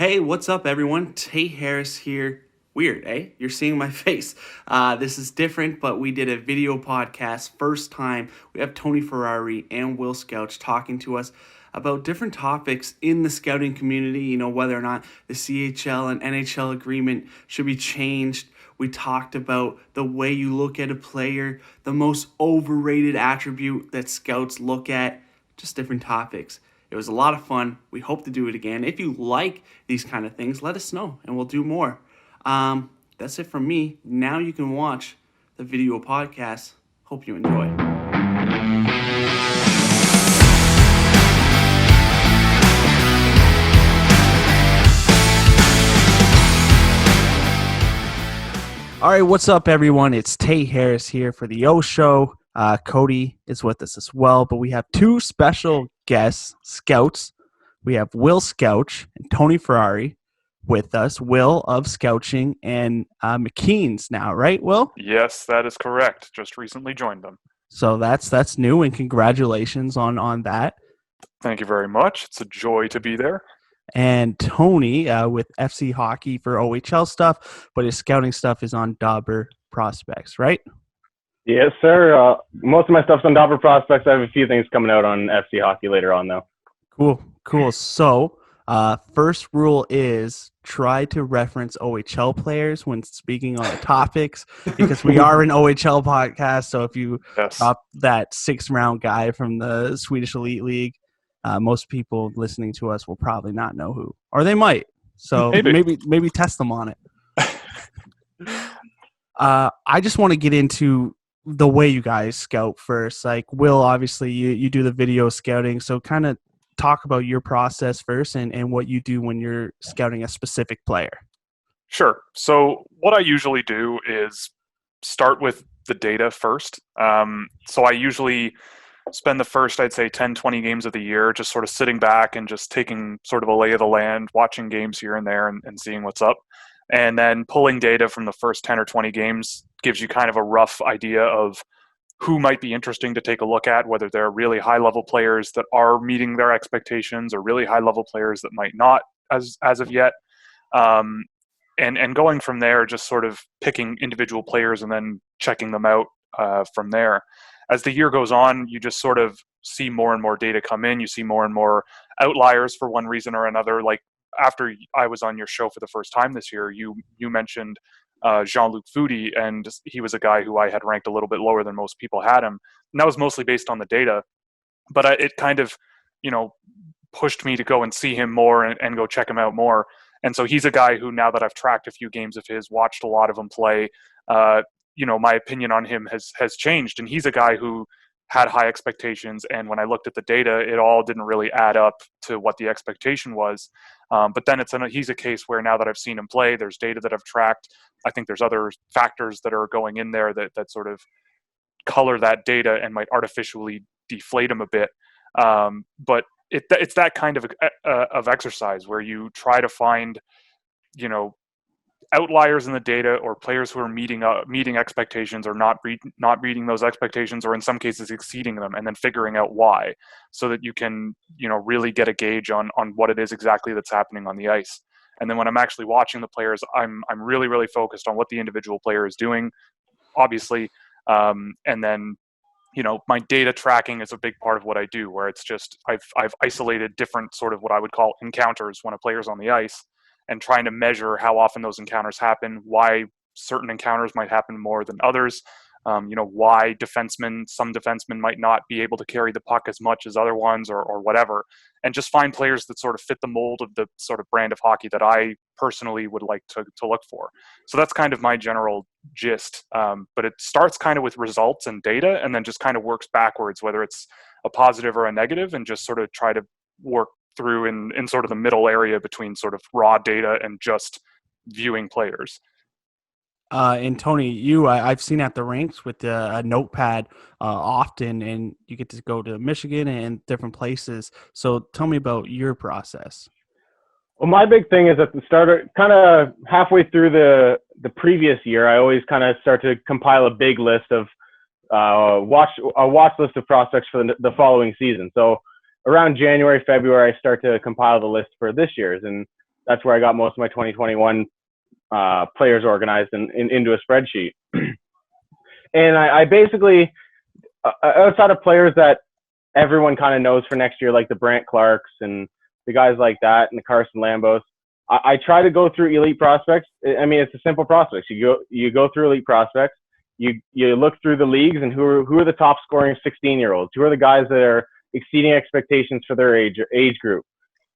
Hey, what's up, everyone? Tate Harris here. Weird, eh? You're seeing my face. This is different, but we did a video podcast. First time, we have Tony Ferrari and Will Scouch talking to us about different topics in the scouting community. You know, whether or not the CHL and NHL agreement should be changed. We talked about the way you look at a player, the most overrated attribute that scouts look at, just different topics. It was a lot of fun. We hope to do it again. If you like these kind of things, let us know and we'll do more. That's it from me. Now you can watch the video podcast. Hope you enjoy. All right, what's up, everyone? It's Tate Harris here for the O Show. Cody is with us as well, but we have two special guests, Scouts. We have Will Scouch and Tony Ferrari with us. Will of Scouching and Mckeen's now, right, Will? Yes, that is correct. Just recently joined them. So that's new, and congratulations on that. Thank you very much. It's a joy to be there. And Tony with FC Hockey for OHL stuff, but his scouting stuff is on Dobber Prospects, right? Yes, sir. Most of my stuff's on Dobber Prospects. I have a few things coming out on FC Hockey later on, though. Cool. So, first rule is try to reference OHL players when speaking on the topics, because we are an OHL podcast. So if you drop that 6th-round guy from the Swedish Elite League, most people listening to us will probably not know who, or they might. So maybe test them on it. I just want to get into the way you guys scout first. Like, Will, obviously you do the video scouting, so kind of talk about your process first and what you do when you're scouting a specific player. Sure. So what I usually do is start with the data first. So I usually spend the first, I'd say, 10, 20 games of the year just sort of sitting back and just taking sort of a lay of the land, watching games here and there and seeing what's up. And then pulling data from the first 10 or 20 games gives you kind of a rough idea of who might be interesting to take a look at, whether they're really high-level players that are meeting their expectations or really high-level players that might not as of yet. And going from there, just sort of picking individual players and then checking them out from there. As the year goes on, you just sort of see more and more data come in. You see more and more outliers for one reason or another. Like after I was on your show for the first time this year, you mentioned Jean-Luc Foudy, and he was a guy who I had ranked a little bit lower than most people had him. And that was mostly based on the data. But it kind of, pushed me to go and see him more and go check him out more. And so he's a guy who, now that I've tracked a few games of his, watched a lot of him play, my opinion on him has changed. And he's a guy who had high expectations, and when I looked at the data, it all didn't really add up to what the expectation was. But then he's a case where now that I've seen him play, there's data that I've tracked. I think there's other factors that are going in there that sort of color that data and might artificially deflate him a bit. But it's that kind of exercise where you try to find, outliers in the data, or players who are meeting expectations or not meeting those expectations, or in some cases exceeding them, and then figuring out why, so that you can really get a gauge on what it is exactly that's happening on the ice. And then when I'm actually watching the players, I'm really, really focused on what the individual player is doing, obviously, and then my data tracking is a big part of what I do, where it's just I've isolated different sort of what I would call encounters when a player's on the ice, and trying to measure how often those encounters happen, why certain encounters might happen more than others, why some defensemen might not be able to carry the puck as much as other ones, or whatever, and just find players that sort of fit the mold of the sort of brand of hockey that I personally would like to look for. So that's kind of my general gist. But it starts kind of with results and data, and then just kind of works backwards, whether it's a positive or a negative, and just sort of try to work through in sort of the middle area between sort of raw data and just viewing players. And Tony, I've seen at the rinks with a notepad often, and you get to go to Michigan and different places. So tell me about your process. Well, my big thing is at the start, kind of halfway through the previous year, I always kind of start to compile a big list of a watch list of prospects for the following season. So around January, February, I start to compile the list for this year's. And that's where I got most of my 2021 players organized into a spreadsheet. And I basically, outside of players that everyone kind of knows for next year, like the Brant Clarks and the guys like that, and the Carson Lambos, I try to go through elite prospects. I mean, it's a simple process. You go through elite prospects. You look through the leagues and who are the top scoring 16-year-olds? Who are the guys that are exceeding expectations for their age group?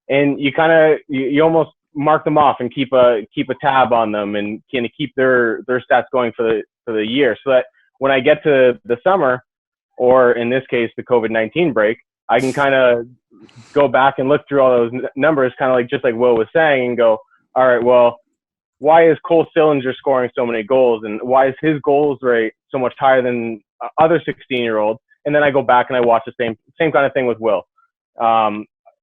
And you almost mark them off and keep a tab on them and kind of keep their stats going for the year, so that when I get to the summer, or in this case the COVID-19 break, I can kind of go back and look through all those numbers, kind of like just like Will was saying, and go, all right, well, why is Cole Sillinger scoring so many goals, and why is his goals rate so much higher than other 16-year-olds? And then I go back and I watch the same kind of thing with Will.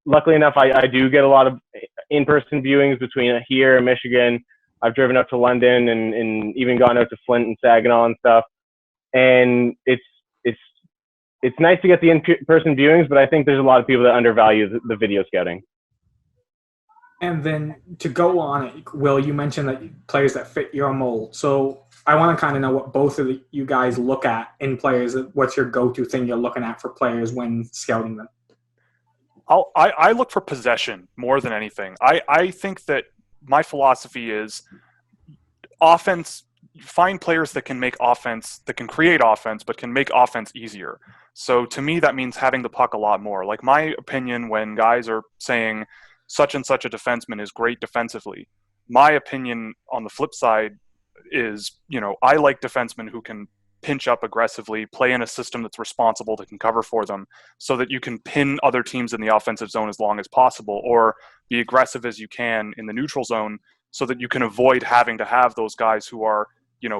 Luckily enough, I do get a lot of in-person viewings between here and Michigan. I've driven up to London and even gone out to Flint and Saginaw and stuff. And it's nice to get the in-person viewings, but I think there's a lot of people that undervalue the video scouting. And then to go on it, Will, you mentioned that players that fit your mold. So I want to kind of know what both of you guys look at in players. What's your go-to thing you're looking at for players when scouting them? I look for possession more than anything. I think that my philosophy is offense. Find players that can make offense, that can create offense, but can make offense easier. So to me, that means having the puck a lot more. Like, my opinion, when guys are saying such and such a defenseman is great defensively, my opinion on the flip side is, I like defensemen who can pinch up aggressively, play in a system that's responsible, that can cover for them, so that you can pin other teams in the offensive zone as long as possible, or be aggressive as you can in the neutral zone, so that you can avoid having to have those guys who are,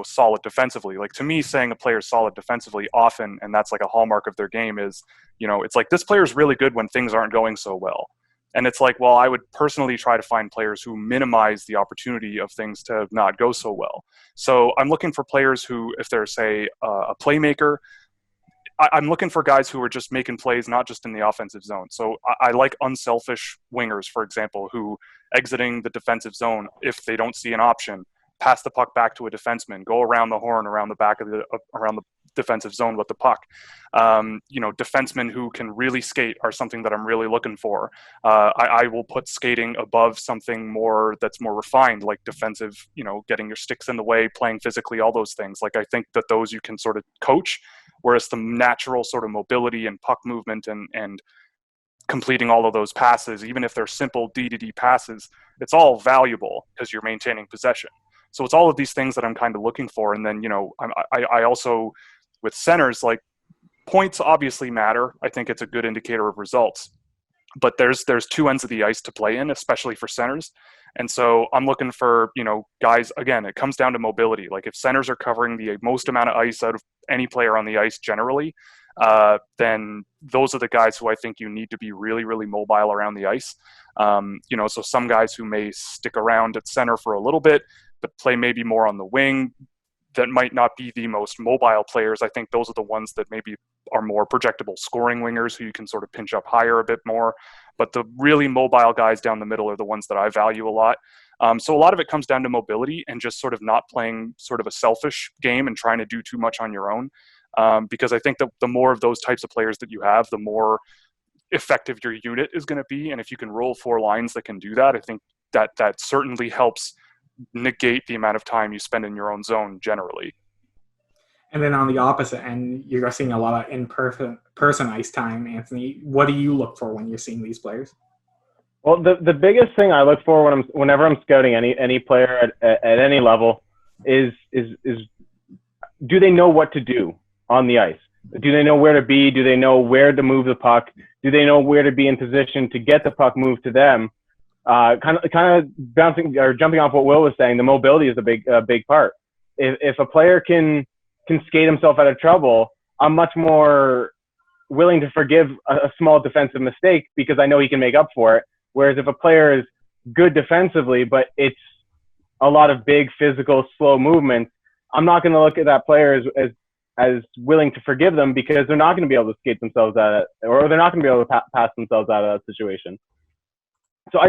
solid defensively. Like, to me, saying a player is solid defensively often, and that's like a hallmark of their game, is, it's like, this player is really good when things aren't going so well. And it's like, well, I would personally try to find players who minimize the opportunity of things to not go so well. So I'm looking for players who, if they're, say, a playmaker, I'm looking for guys who are just making plays, not just in the offensive zone. So I like unselfish wingers, for example, who, exiting the defensive zone, if they don't see an option, pass the puck back to a defenseman, go around the horn, around the back of around the defensive zone with the puck. Defensemen who can really skate are something that I'm really looking for. I will put skating above something more that's more refined, like defensive, getting your sticks in the way, playing physically, all those things. Like, I think that those you can sort of coach, whereas the natural sort of mobility and puck movement and completing all of those passes, even if they're simple D-to-D passes, it's all valuable because you're maintaining possession. So it's all of these things that I'm kind of looking for. And then, I also, with centers, like, points obviously matter. I think it's a good indicator of results. But there's two ends of the ice to play in, especially for centers. And so I'm looking for, guys, again, it comes down to mobility. Like, if centers are covering the most amount of ice out of any player on the ice generally, then those are the guys who I think you need to be really, really mobile around the ice. So some guys who may stick around at center for a little bit, but play maybe more on the wing, that might not be the most mobile players. I think those are the ones that maybe are more projectable scoring wingers who you can sort of pinch up higher a bit more. But the really mobile guys down the middle are the ones that I value a lot. So a lot of it comes down to mobility and just sort of not playing sort of a selfish game and trying to do too much on your own. Because I think that the more of those types of players that you have, the more effective your unit is going to be. And if you can roll four lines that can do that, I think that certainly helps negate the amount of time you spend in your own zone generally. And then on the opposite end, you're seeing a lot of in-person ice time. Anthony, what do you look for when you're seeing these players? Well, the biggest thing I look for whenever I'm scouting any player at any level is do they know what to do on the ice? Do they know where to be? Do they know where to move the puck? Do they know where to be in position to get the puck moved to them? Kind of bouncing or jumping off what Will was saying, the mobility is a big part. If a player can skate himself out of trouble, I'm much more willing to forgive a small defensive mistake because I know he can make up for it. Whereas if a player is good defensively, but it's a lot of big physical slow movements, I'm not going to look at that player as willing to forgive them because they're not going to be able to skate themselves out of it, or they're not going to be able to pass themselves out of that situation. So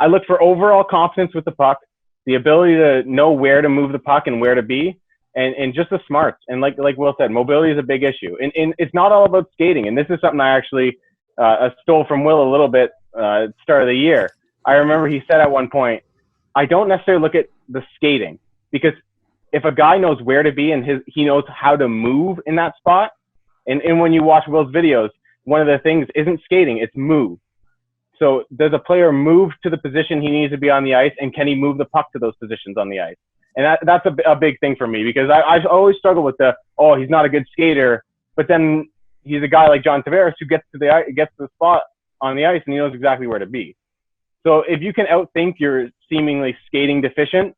I look for overall confidence with the puck, the ability to know where to move the puck and where to be, and just the smarts. And like Will said, mobility is a big issue. And it's not all about skating. And this is something I actually stole from Will a little bit at the start of the year. I remember he said at one point, I don't necessarily look at the skating, because if a guy knows where to be and he knows how to move in that spot, and when you watch Will's videos, one of the things isn't skating, it's move. So does a player move to the position he needs to be on the ice, and can he move the puck to those positions on the ice? And that's a big thing for me, because I've always struggled with he's not a good skater, but then he's a guy like John Tavares who gets to the spot on the ice and he knows exactly where to be. So if you can outthink your seemingly skating deficient,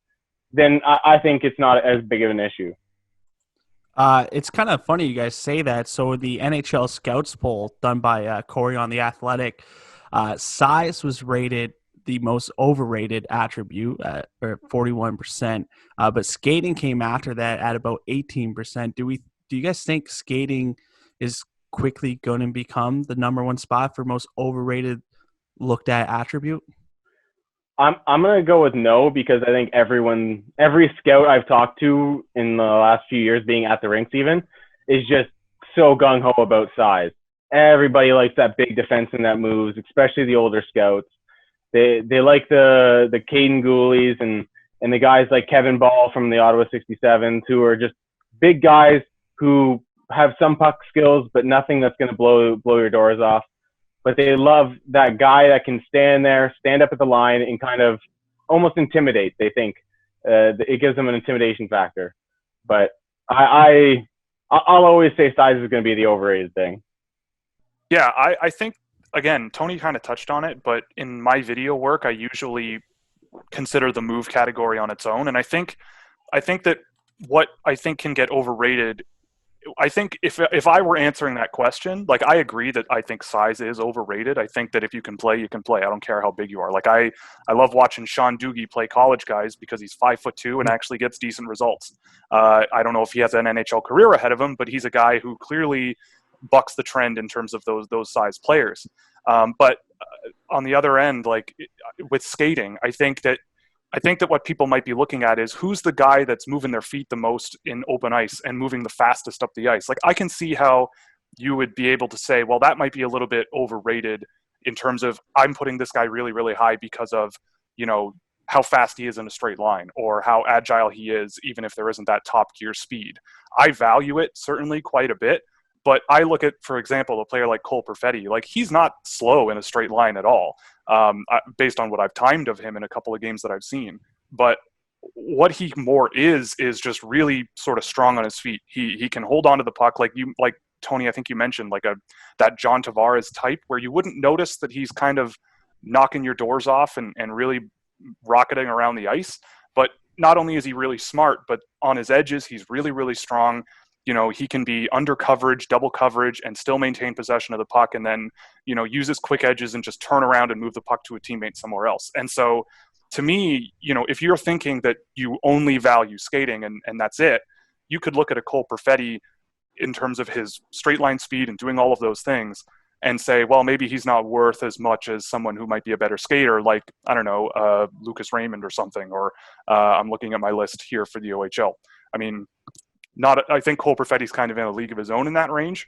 then I think it's not as big of an issue. It's kind of funny you guys say that. So the NHL Scouts poll done by Corey on The Athletic, size was rated the most overrated attribute at 41%, but skating came after that at about 18%. Do you guys think skating is quickly going to become the number one spot for most overrated looked at attribute? I'm going to go with no, because I think every scout I've talked to in the last few years, being at the rinks even, is just so gung-ho about size. Everybody likes that big defenseman that moves, especially the older scouts. They like the Caden Goolies and the guys like Kevin Ball from the Ottawa 67s, who are just big guys who have some puck skills, but nothing that's going to blow your doors off. But they love that guy that can stand up at the line and kind of almost intimidate. They think it gives them an intimidation factor. But I'll always say size is going to be the overrated thing. Yeah, I think, again, Tony kind of touched on it, but in my video work, I usually consider the move category on its own. And I think that what I think can get overrated, I think if I were answering that question, like, I agree that I think size is overrated. I think that if you can play, you can play. I don't care how big you are. Like, I love watching Sean Doogie play college guys because he's 5'2" and actually gets decent results. I don't know if he has an NHL career ahead of him, but he's a guy who clearly bucks the trend in terms of those size players. But on the other end, like with skating, I think that what people might be looking at is who's the guy that's moving their feet the most in open ice and moving the fastest up the ice. Like, I can see how you would be able to say, well, that might be a little bit overrated in terms of I'm putting this guy really, really high because of, how fast he is in a straight line or how agile he is, even if there isn't that top gear speed. I value it certainly quite a bit. But I look at, for example, a player like Cole Perfetti, like, he's not slow in a straight line at all, based on what I've timed of him in a couple of games that I've seen. But what he more is just really sort of strong on his feet. He can hold on to the puck, like Tony, I think you mentioned, like that John Tavares type, where you wouldn't notice that he's kind of knocking your doors off and really rocketing around the ice. But not only is he really smart, but on his edges, he's really, really strong. He can be under coverage, double coverage, and still maintain possession of the puck, and then, use his quick edges and just turn around and move the puck to a teammate somewhere else. And so, to me, if you're thinking that you only value skating and that's it, you could look at a Cole Perfetti in terms of his straight line speed and doing all of those things and say, well, maybe he's not worth as much as someone who might be a better skater, like, I don't know, Lucas Raymond or something, or I'm looking at my list here for the OHL. I mean, I think Cole Perfetti's kind of in a league of his own in that range,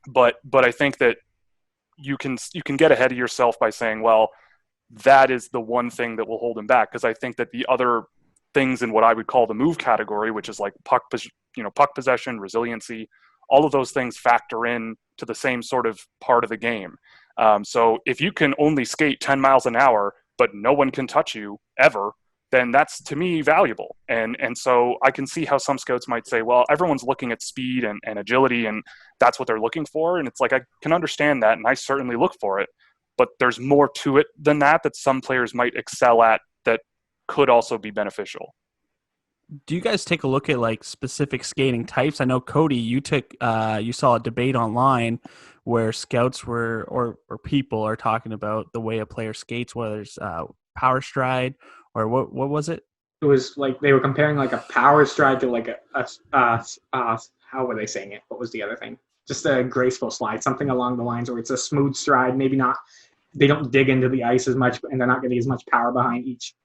but I think that you can get ahead of yourself by saying, well, that is the one thing that will hold him back, because I think that the other things in what I would call the move category, which is like puck possession, resiliency, all of those things factor in to the same sort of part of the game. So if you can only skate 10 miles an hour, but no one can touch you ever, then that's, to me, valuable. And so I can see how some scouts might say, well, everyone's looking at speed and agility, and that's what they're looking for. And it's like, I can understand that, and I certainly look for it. But there's more to it than that some players might excel at that could also be beneficial. Do you guys take a look at like specific skating types? I know, Cody, you saw a debate online where scouts or people are talking about the way a player skates, whether it's power stride, or what was it? It was like they were comparing like a power stride to like a how were they saying it? What was the other thing? Just a graceful slide, something along the lines where it's a smooth stride, maybe not they don't dig into the ice as much, and they're not getting as much power behind each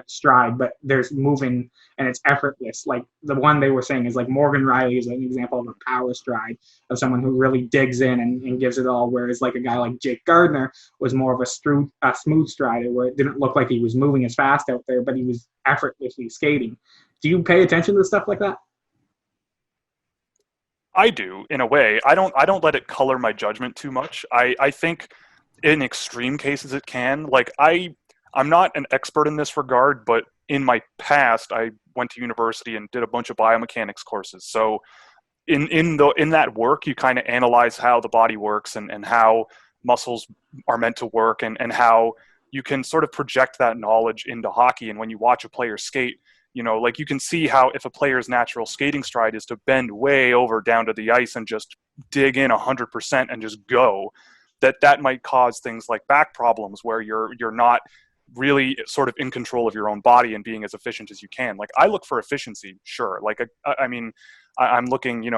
stride, but there's moving and it's effortless. Like the one they were saying is like Morgan Riley is an example of a power stride of someone who really digs in and gives it all, whereas like a guy like Jake Gardner was more of a smooth strider where it didn't look like he was moving as fast out there, but he was effortlessly skating. Do you pay attention to stuff like that? I do, in a way. I don't let it color my judgment too much. I think in extreme cases it can. Like I'm not an expert in this regard, but in my past I went to university and did a bunch of biomechanics courses. So in that work you kind of analyze how the body works and how muscles are meant to work and how you can sort of project that knowledge into hockey. And when you watch a player skate, like you can see how if a player's natural skating stride is to bend way over down to the ice and just dig in 100% and just go, that might cause things like back problems where you're not really sort of in control of your own body and being as efficient as you can. Like I look for efficiency, sure. Like I mean, I'm looking,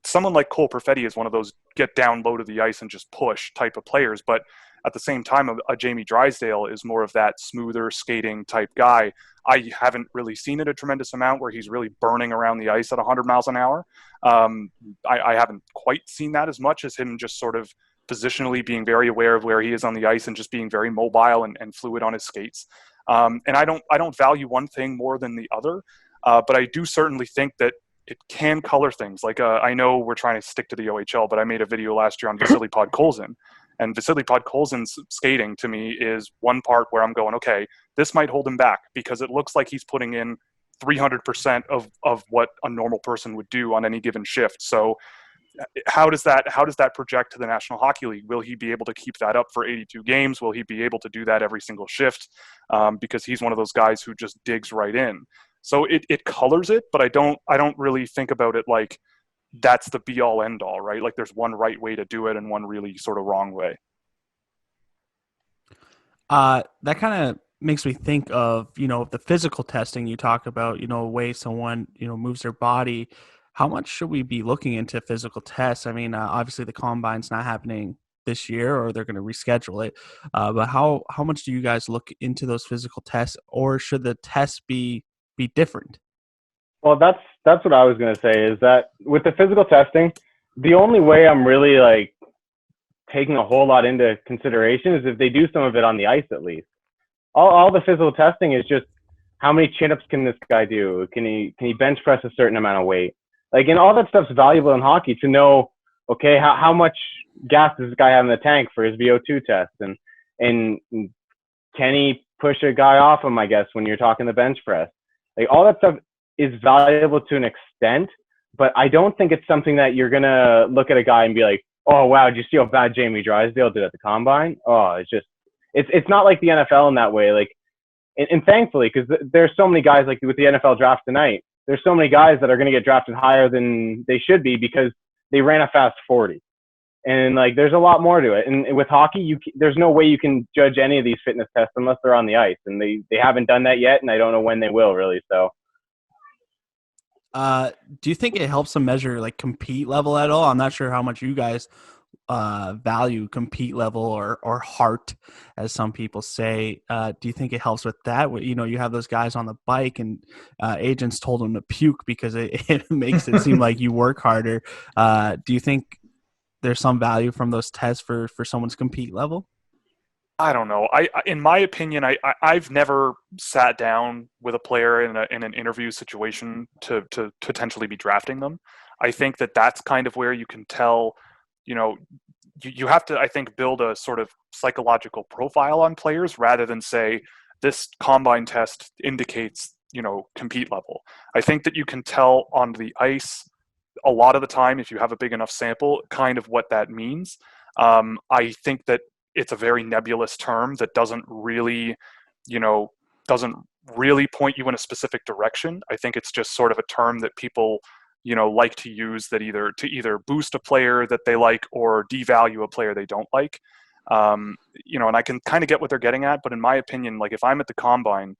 someone like Cole Perfetti is one of those get down low to the ice and just push type of players, but at the same time, a Jamie Drysdale is more of that smoother skating type guy. I haven't really seen it a tremendous amount where he's really burning around the ice at 100 miles an hour. I haven't quite seen that as much as him just sort of positionally being very aware of where he is on the ice and just being very mobile and fluid on his skates. And I don't value one thing more than the other, but I do certainly think that it can color things. Like I know we're trying to stick to the OHL, but I made a video last year on Vasily Podkolzin. And Vasily Podkolzin's skating to me is one part where I'm going, okay, this might hold him back because it looks like he's putting in 300% of what a normal person would do on any given shift. So how does that project to the National Hockey League? Will he be able to keep that up for 82 games? Will he be able to do that every single shift? Because he's one of those guys who just digs right in. So it colors it, but I don't really think about it like that's the be all end all, right? Like there's one right way to do it and one really sort of wrong way. That kind of makes me think of, the physical testing you talk about, the way someone, moves their body. How much should we be looking into physical tests? I mean, obviously the combine's not happening this year or they're going to reschedule it. But how much do you guys look into those physical tests, or should the tests be different? Well, that's what I was going to say, is that with the physical testing, the only way I'm really like taking a whole lot into consideration is if they do some of it on the ice at least. All the physical testing is just how many chin-ups can this guy do? Can he bench press a certain amount of weight? Like, and all that stuff's valuable in hockey to know, okay, how much gas does this guy have in the tank for his VO2 test? And can he push a guy off him, I guess, when you're talking the bench press? Like, all that stuff is valuable to an extent, but I don't think it's something that you're going to look at a guy and be like, oh, wow, did you see how bad Jamie Drysdale did at the combine? Oh, it's not like the NFL in that way. Like, and thankfully, because there's so many guys, like with the NFL draft tonight, there's so many guys that are going to get drafted higher than they should be because they ran a fast 40. And like, there's a lot more to it. And with hockey, there's no way you can judge any of these fitness tests unless they're on the ice. And they haven't done that yet. And I don't know when they will, really. So. Do you think it helps them measure like compete level at all? I'm not sure how much you guys value compete level or heart, as some people say. Do you think it helps with that? You have those guys on the bike and agents told them to puke because it makes it seem like you work harder. Do you think there's some value from those tests for someone's compete level? I don't know. In my opinion, I've never sat down with a player in an interview situation to potentially be drafting them. I think that's kind of where you can tell, you have to, I think, build a sort of psychological profile on players rather than say this combine test indicates, compete level. I think that you can tell on the ice a lot of the time, if you have a big enough sample, kind of what that means. I think that it's a very nebulous term that doesn't really point you in a specific direction. I think it's just sort of a term that people, like to use that either boost a player that they like or devalue a player they don't like. And I can kind of get what they're getting at, but in my opinion, like if I'm at the combine,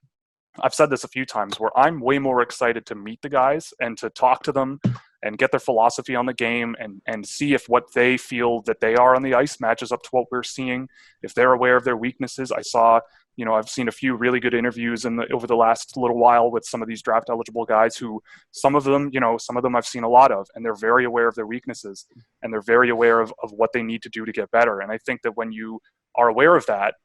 I've said this a few times where I'm way more excited to meet the guys and to talk to them and get their philosophy on the game and see if what they feel that they are on the ice matches up to what we're seeing, if they're aware of their weaknesses. I've seen a few really good interviews over the last little while with some of these draft eligible guys who some of them I've seen a lot of, and they're very aware of their weaknesses and they're very aware of what they need to do to get better. And I think that when you are aware of that,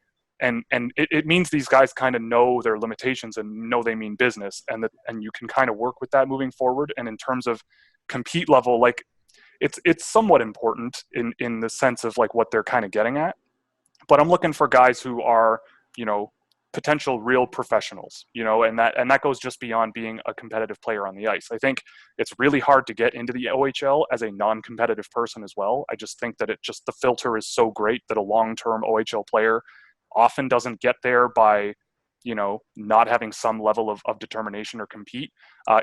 and it means these guys kind of know their limitations and know they mean business, and you can kind of work with that moving forward. And in terms of compete level, like it's somewhat important in the sense of like what they're kind of getting at. But I'm looking for guys who are, potential real professionals, and that goes just beyond being a competitive player on the ice. I think it's really hard to get into the OHL as a non-competitive person as well. I just think that the filter is so great that a long-term OHL player often doesn't get there by, not having some level of determination or compete.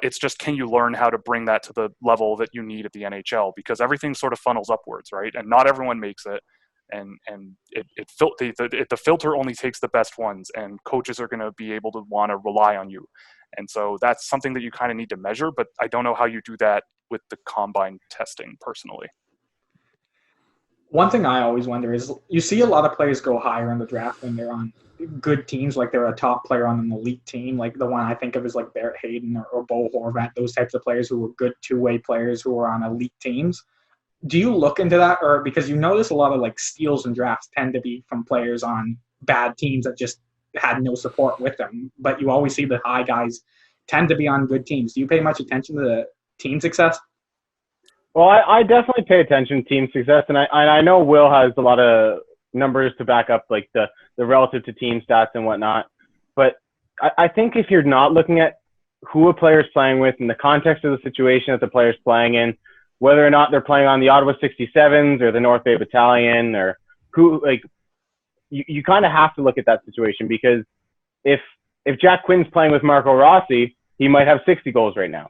It's just, can you learn how to bring that to the level that you need at the NHL? Because everything sort of funnels upwards, right? And not everyone makes it. And the filter only takes the best ones, and coaches are going to be able to want to rely on you. And so that's something that you kind of need to measure, but I don't know how you do that with the combine testing personally. One thing I always wonder is, you see a lot of players go higher in the draft when they're on good teams, like they're a top player on an elite team. Like the one I think of is like Barrett Hayden or Bo Horvat, those types of players who were good two-way players who were on elite teams. Do you look into that? Or because you notice a lot of like steals and drafts tend to be from players on bad teams that just had no support with them, but you always see the high guys tend to be on good teams. Do you pay much attention to the team success? Well, I definitely pay attention to team success, and I know Will has a lot of numbers to back up like the relative to team stats and whatnot. But I think if you're not looking at who a player is playing with in the context of the situation that the player's playing in, whether or not they're playing on the Ottawa 67s or the North Bay Battalion, or who, like, you kind of have to look at that situation, because if Jack Quinn's playing with Marco Rossi, he might have 60 goals right now.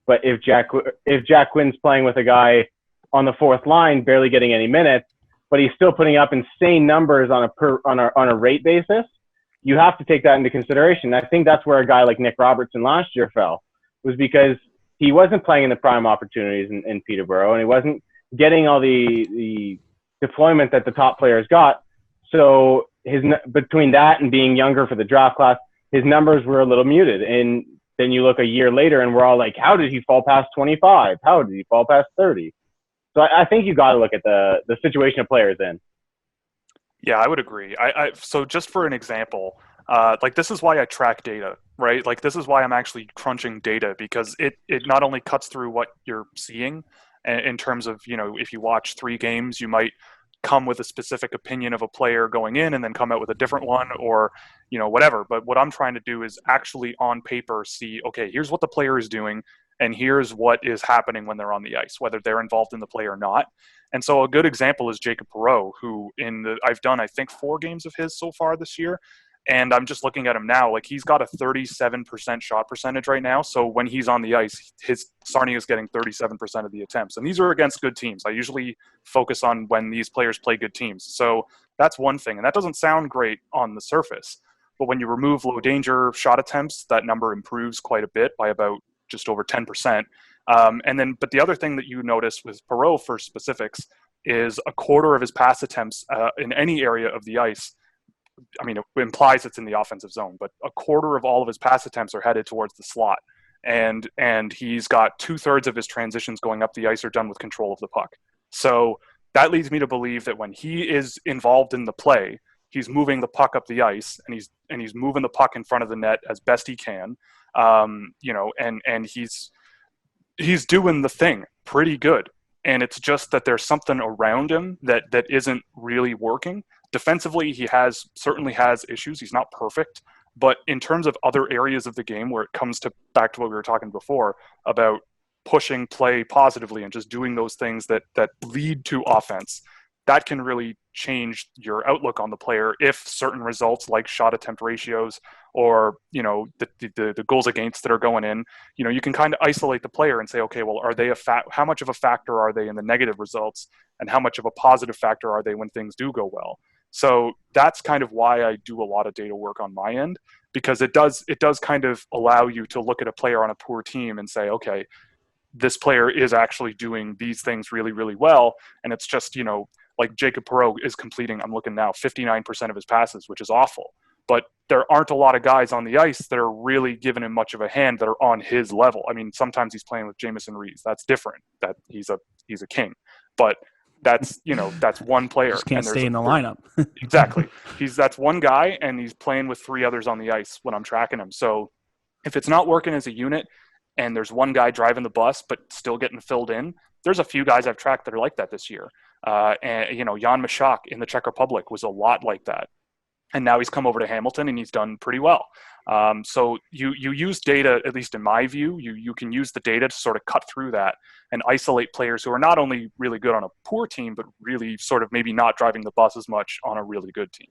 But if Jack Quinn's playing with a guy on the fourth line, barely getting any minutes, but he's still putting up insane numbers on a rate basis, you have to take that into consideration. I think that's where a guy like Nick Robertson last year fell, was because he wasn't playing in the prime opportunities in Peterborough, and he wasn't getting all the deployment that the top players got. So between that and being younger for the draft class, his numbers were a little muted. And then you look a year later and we're all like, how did he fall past 25? How did he fall past 30? So I think you got to look at the situation of players in. Yeah, I would agree. So just for an example, like this is why I track data, right? Like this is why I'm actually crunching data, because it not only cuts through what you're seeing in terms of, if you watch 3 games, you might come with a specific opinion of a player going in and then come out with a different one, or, whatever. But what I'm trying to do is actually on paper see, okay, here's what the player is doing, and here's what is happening when they're on the ice, whether they're involved in the play or not. And so a good example is Jacob Perreault, who I've done, I think, 4 games of his so far this year. And I'm just looking at him now, like he's got a 37% shot percentage right now. So when he's on the ice, Sarnia is getting 37% of the attempts. And these are against good teams. I usually focus on when these players play good teams. So that's one thing. And that doesn't sound great on the surface. But when you remove low danger shot attempts, that number improves quite a bit by about just over 10%. But the other thing that you notice with Perreault for specifics is a quarter of his pass attempts in any area of the ice. I mean, it implies it's in the offensive zone, but a quarter of all of his pass attempts are headed towards the slot. And he's got 2/3 of his transitions going up the ice are done with control of the puck. So that leads me to believe that when he is involved in the play, he's moving the puck up the ice, and he's moving the puck in front of the net as best he can. And he's doing the thing pretty good. And it's just that there's something around him that isn't really working. Defensively, he certainly has issues. He's not perfect. But in terms of other areas of the game where it comes back to what we were talking before about pushing play positively and just doing those things that lead to offense, that can really change your outlook on the player if certain results like shot attempt ratios or, the goals against that are going in, you can kind of isolate the player and say, okay, well, are they how much of a factor are they in the negative results, and how much of a positive factor are they when things do go well? So that's kind of why I do a lot of data work on my end, because it does kind of allow you to look at a player on a poor team and say, okay, this player is actually doing these things really, really well. And it's just, like Jacob Perreault is completing, I'm looking now, 59% of his passes, which is awful. But there aren't a lot of guys on the ice that are really giving him much of a hand that are on his level. I mean, sometimes he's playing with Jamison Reeves. That's different. That he's a king. But that's one player. Just can't and stay in the lineup. Exactly. That's one guy, and he's playing with 3 others on the ice when I'm tracking him. So if it's not working as a unit and there's one guy driving the bus but still getting filled in, there's a few guys I've tracked that are like that this year. And Jan Mashak in the Czech Republic was a lot like that. And now he's come over to Hamilton and he's done pretty well. So you use data, at least in my view, you can use the data to sort of cut through that and isolate players who are not only really good on a poor team, but really sort of maybe not driving the bus as much on a really good team.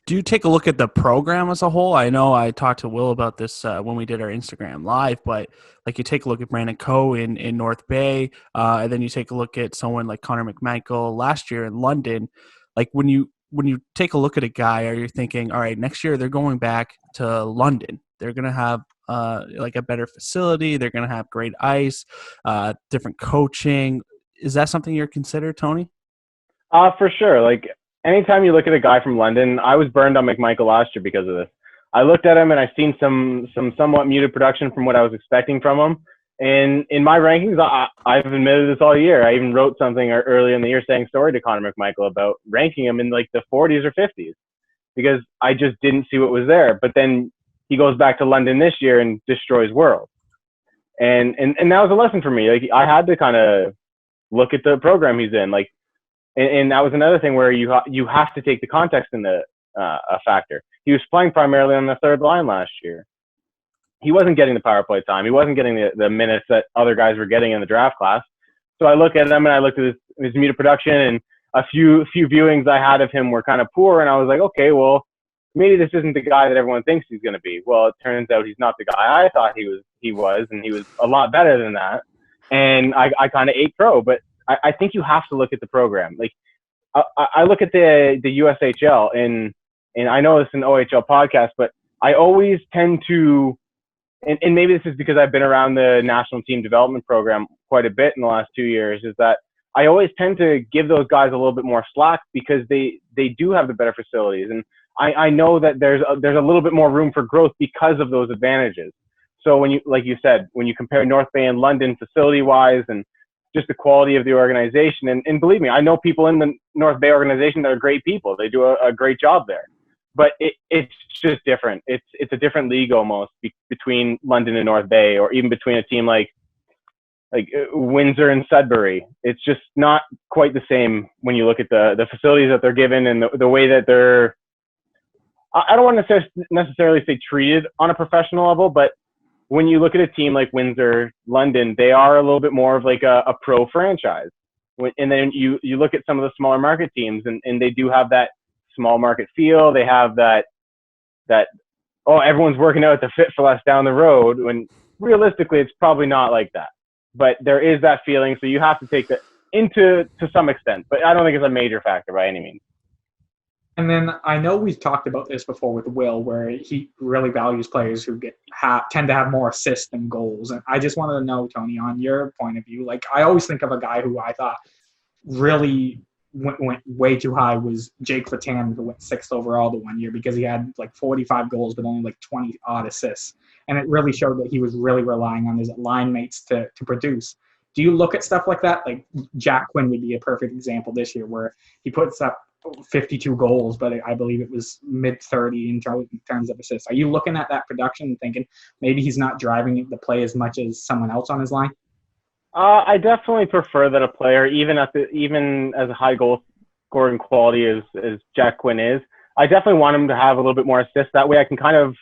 Do you take a look at the program as a whole? I know I talked to Will about this when we did our Instagram live, but like you take a look at Brandon Coe in North Bay, and then you take a look at someone like Connor McMichael last year in London. Like when you take a look at a guy, are you thinking, all right, next year they're going back to London. They're going to have like a better facility. They're going to have great ice, different coaching. Is that something you're considered, Tony? For sure. Like anytime you look at a guy from London, I was burned on McMichael last year because of this. I looked at him and I've seen some somewhat muted production from what I was expecting from him. And in my rankings, I've admitted this all year. I even wrote something early in the year saying sorry to Connor McMichael about ranking him in like the 40s or 50s because I just didn't see what was there. But then he goes back to London this year and destroys world. And that was a lesson for me. Like I had to kind of look at the program he's in. Like, and that was another thing where you have to take the context into a factor. He was playing primarily on the third line last year. He wasn't getting the power play time. He wasn't getting the minutes that other guys were getting in the draft class. So I look at him and I looked at his media production, and a few viewings I had of him were kind of poor. And I was like, okay, well, maybe this isn't the guy that everyone thinks he's going to be. Well, it turns out he's not the guy I thought he was, and he was a lot better than that. And I kind of ate crow, but I think you have to look at the program. Like I look at the USHL, and I know it's an OHL podcast, but I always tend to, and maybe this is because I've been around the national team development program quite a bit in the last 2 years, is that I always tend to give those guys a little bit more slack because they do have the better facilities. And I know that there's a little bit more room for growth because of those advantages. So when you, like you said, when you compare North Bay and London facility wise and just the quality of the organization, and believe me, I know people in the North Bay organization that are great people. They do a great job there. But it's just different. It's a different league almost between London and North Bay, or even between a team like Windsor and Sudbury. It's just not quite the same when you look at the facilities that they're given and the way that they're, I don't want to necessarily say treated on a professional level, but when you look at a team like Windsor, London, they are a little bit more of like a pro franchise. And then you look at some of the smaller market teams, and they do have that small market feel. They have that everyone's working out at the Fit for Less down the road, when realistically it's probably not like that. But there is that feeling, so you have to take that to some extent. But I don't think it's a major factor by any means. And then I know we've talked about this before with Will, where he really values players who tend to have more assists than goals. And I just wanted to know, Tony, on your point of view, like I always think of a guy who I thought really went way too high was Jake Frattan, who went 6th overall the 1 year because he had like 45 goals but only like 20 odd assists. And it really showed that he was really relying on his line mates to produce. Do you look at stuff like that? Like Jack Quinn would be a perfect example this year, where he puts up 52 goals, but I believe it was mid-30 in terms of assists. Are you looking at that production and thinking maybe he's not driving the play as much as someone else on his line? I definitely prefer that a player, even as a high goal scoring quality as Jack Quinn is, I definitely want him to have a little bit more assists. That way I can kind of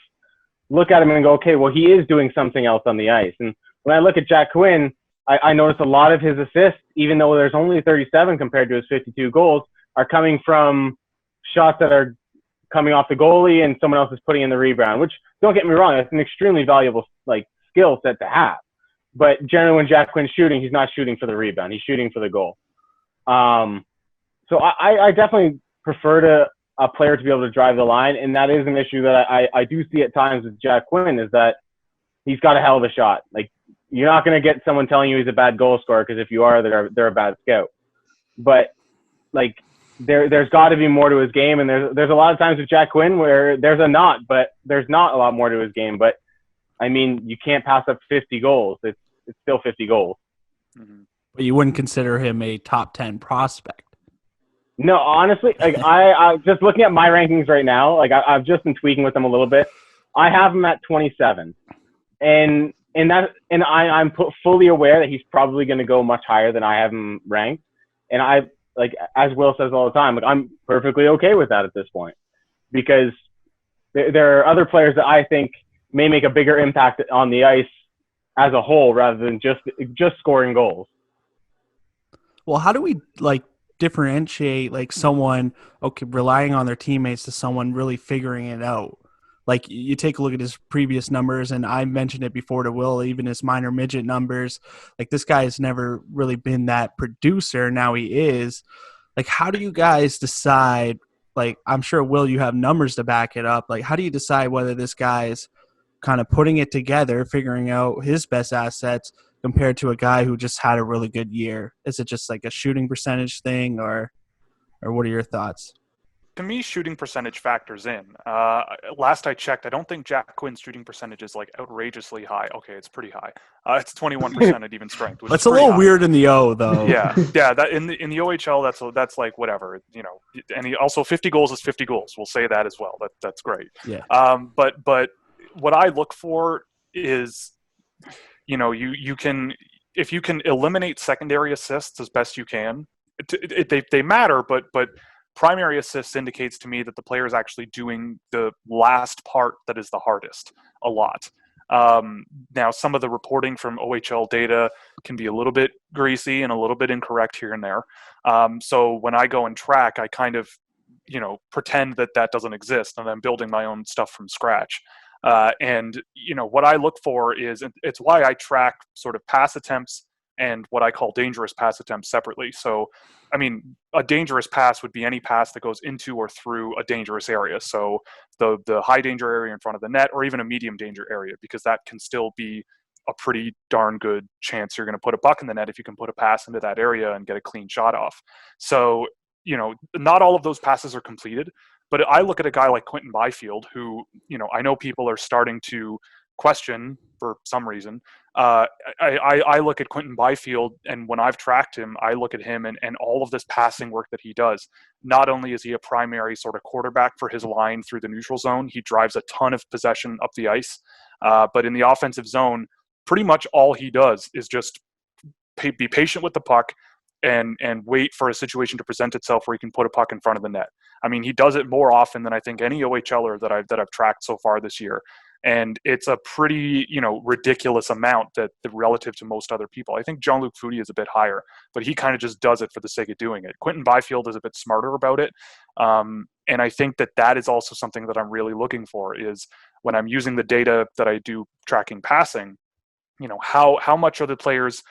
look at him and go, okay, well, he is doing something else on the ice. And when I look at Jack Quinn, I notice a lot of his assists, even though there's only 37 compared to his 52 goals, are coming from shots that are coming off the goalie and someone else is putting in the rebound, which, don't get me wrong, that's an extremely valuable skill set to have. But generally when Jack Quinn's shooting, he's not shooting for the rebound. He's shooting for the goal. So I definitely prefer a player to be able to drive the line, and that is an issue that I do see at times with Jack Quinn, is that he's got a hell of a shot. Like, you're not going to get someone telling you he's a bad goal scorer, because if you are, they're a bad scout. But like there's got to be more to his game, and there's a lot of times with Jack Quinn where there's not a lot more to his game. But I mean, you can't pass up 50 goals. It's still 50 goals. Mm-hmm. But you wouldn't consider him a top 10 prospect. No, honestly, like I just looking at my rankings right now, like I've just been tweaking with them a little bit. I have him at 27, and I'm fully aware that he's probably going to go much higher than I have him ranked. And I, like, as Will says all the time, like, I'm perfectly okay with that at this point, because there are other players that I think may make a bigger impact on the ice as a whole rather than just scoring goals. Well, how do we like differentiate like someone relying on their teammates to someone really figuring it out? Like, you take a look at his previous numbers, and I mentioned it before to Will, even his minor midget numbers. Like, this guy has never really been that producer. Now he is. Like, how do you guys decide? Like, I'm sure, Will, you have numbers to back it up. Like, how do you decide whether this guy's kind of putting it together, figuring out his best assets compared to a guy who just had a really good year? Is it just like a shooting percentage thing, or what are your thoughts? To me, shooting percentage factors in. Last I checked, I don't think Jack Quinn's shooting percentage is like outrageously high. Okay, it's pretty high. It's 21% at even strength. Which That's is a little high. weird in the O, though. Yeah. That in the OHL, that's like whatever, you know. And also 50 goals is 50 goals. We'll say that as well. That's great. Yeah. But what I look for is, you know, you can, if you can eliminate secondary assists as best you can, they matter, but primary assists indicates to me that the player is actually doing the last part that is the hardest a lot. Now, some of the reporting from OHL data can be a little bit greasy and a little bit incorrect here and there. So when I go and track, I kind of, you know, pretend that doesn't exist, and I'm building my own stuff from scratch. And, you know, what I look for is, it's why I track sort of pass attempts and what I call dangerous pass attempts separately. So, I mean, a dangerous pass would be any pass that goes into or through a dangerous area. So the high danger area in front of the net, or even a medium danger area, because that can still be a pretty darn good chance you're going to put a puck in the net if you can put a pass into that area and get a clean shot off. So, you know, not all of those passes are completed, but I look at a guy like Quinton Byfield, who, you know, I know people are starting to question for some reason. I look at Quinton Byfield, and when I've tracked him, I look at him and all of this passing work that he does. Not only is he a primary sort of quarterback for his line through the neutral zone, he drives a ton of possession up the ice. But in the offensive zone, pretty much all he does is just be patient with the puck and wait for a situation to present itself where he can put a puck in front of the net. I mean, he does it more often than I think any OHLer that I've tracked so far this year. And it's a pretty, you know, ridiculous amount that relative to most other people. I think Jean-Luc Foudy is a bit higher, but he kind of just does it for the sake of doing it. Quinton Byfield is a bit smarter about it. And I think that is also something that I'm really looking for, is when I'm using the data that I do tracking passing, you know, how much are the players,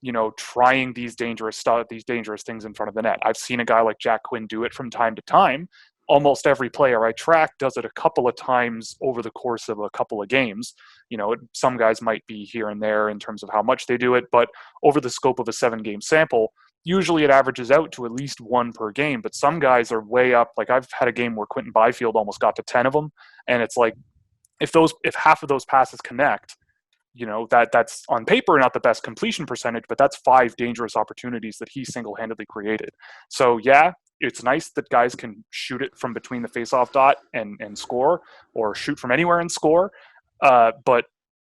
you know, trying these dangerous things in front of the net. I've seen a guy like Jack Quinn do it from time to time. Almost every player I track does it a couple of times over the course of a couple of games. You know, some guys might be here and there in terms of how much they do it, but over the scope of a 7-game sample, usually it averages out to at least one per game. But some guys are way up. Like, I've had a game where Quinton Byfield almost got to 10 of them, and it's like, if half of those passes connect, you know, that's on paper not the best completion percentage, but that's 5 dangerous opportunities that he single-handedly created. So yeah, it's nice that guys can shoot it from between the face-off dot and score, or shoot from anywhere and score. But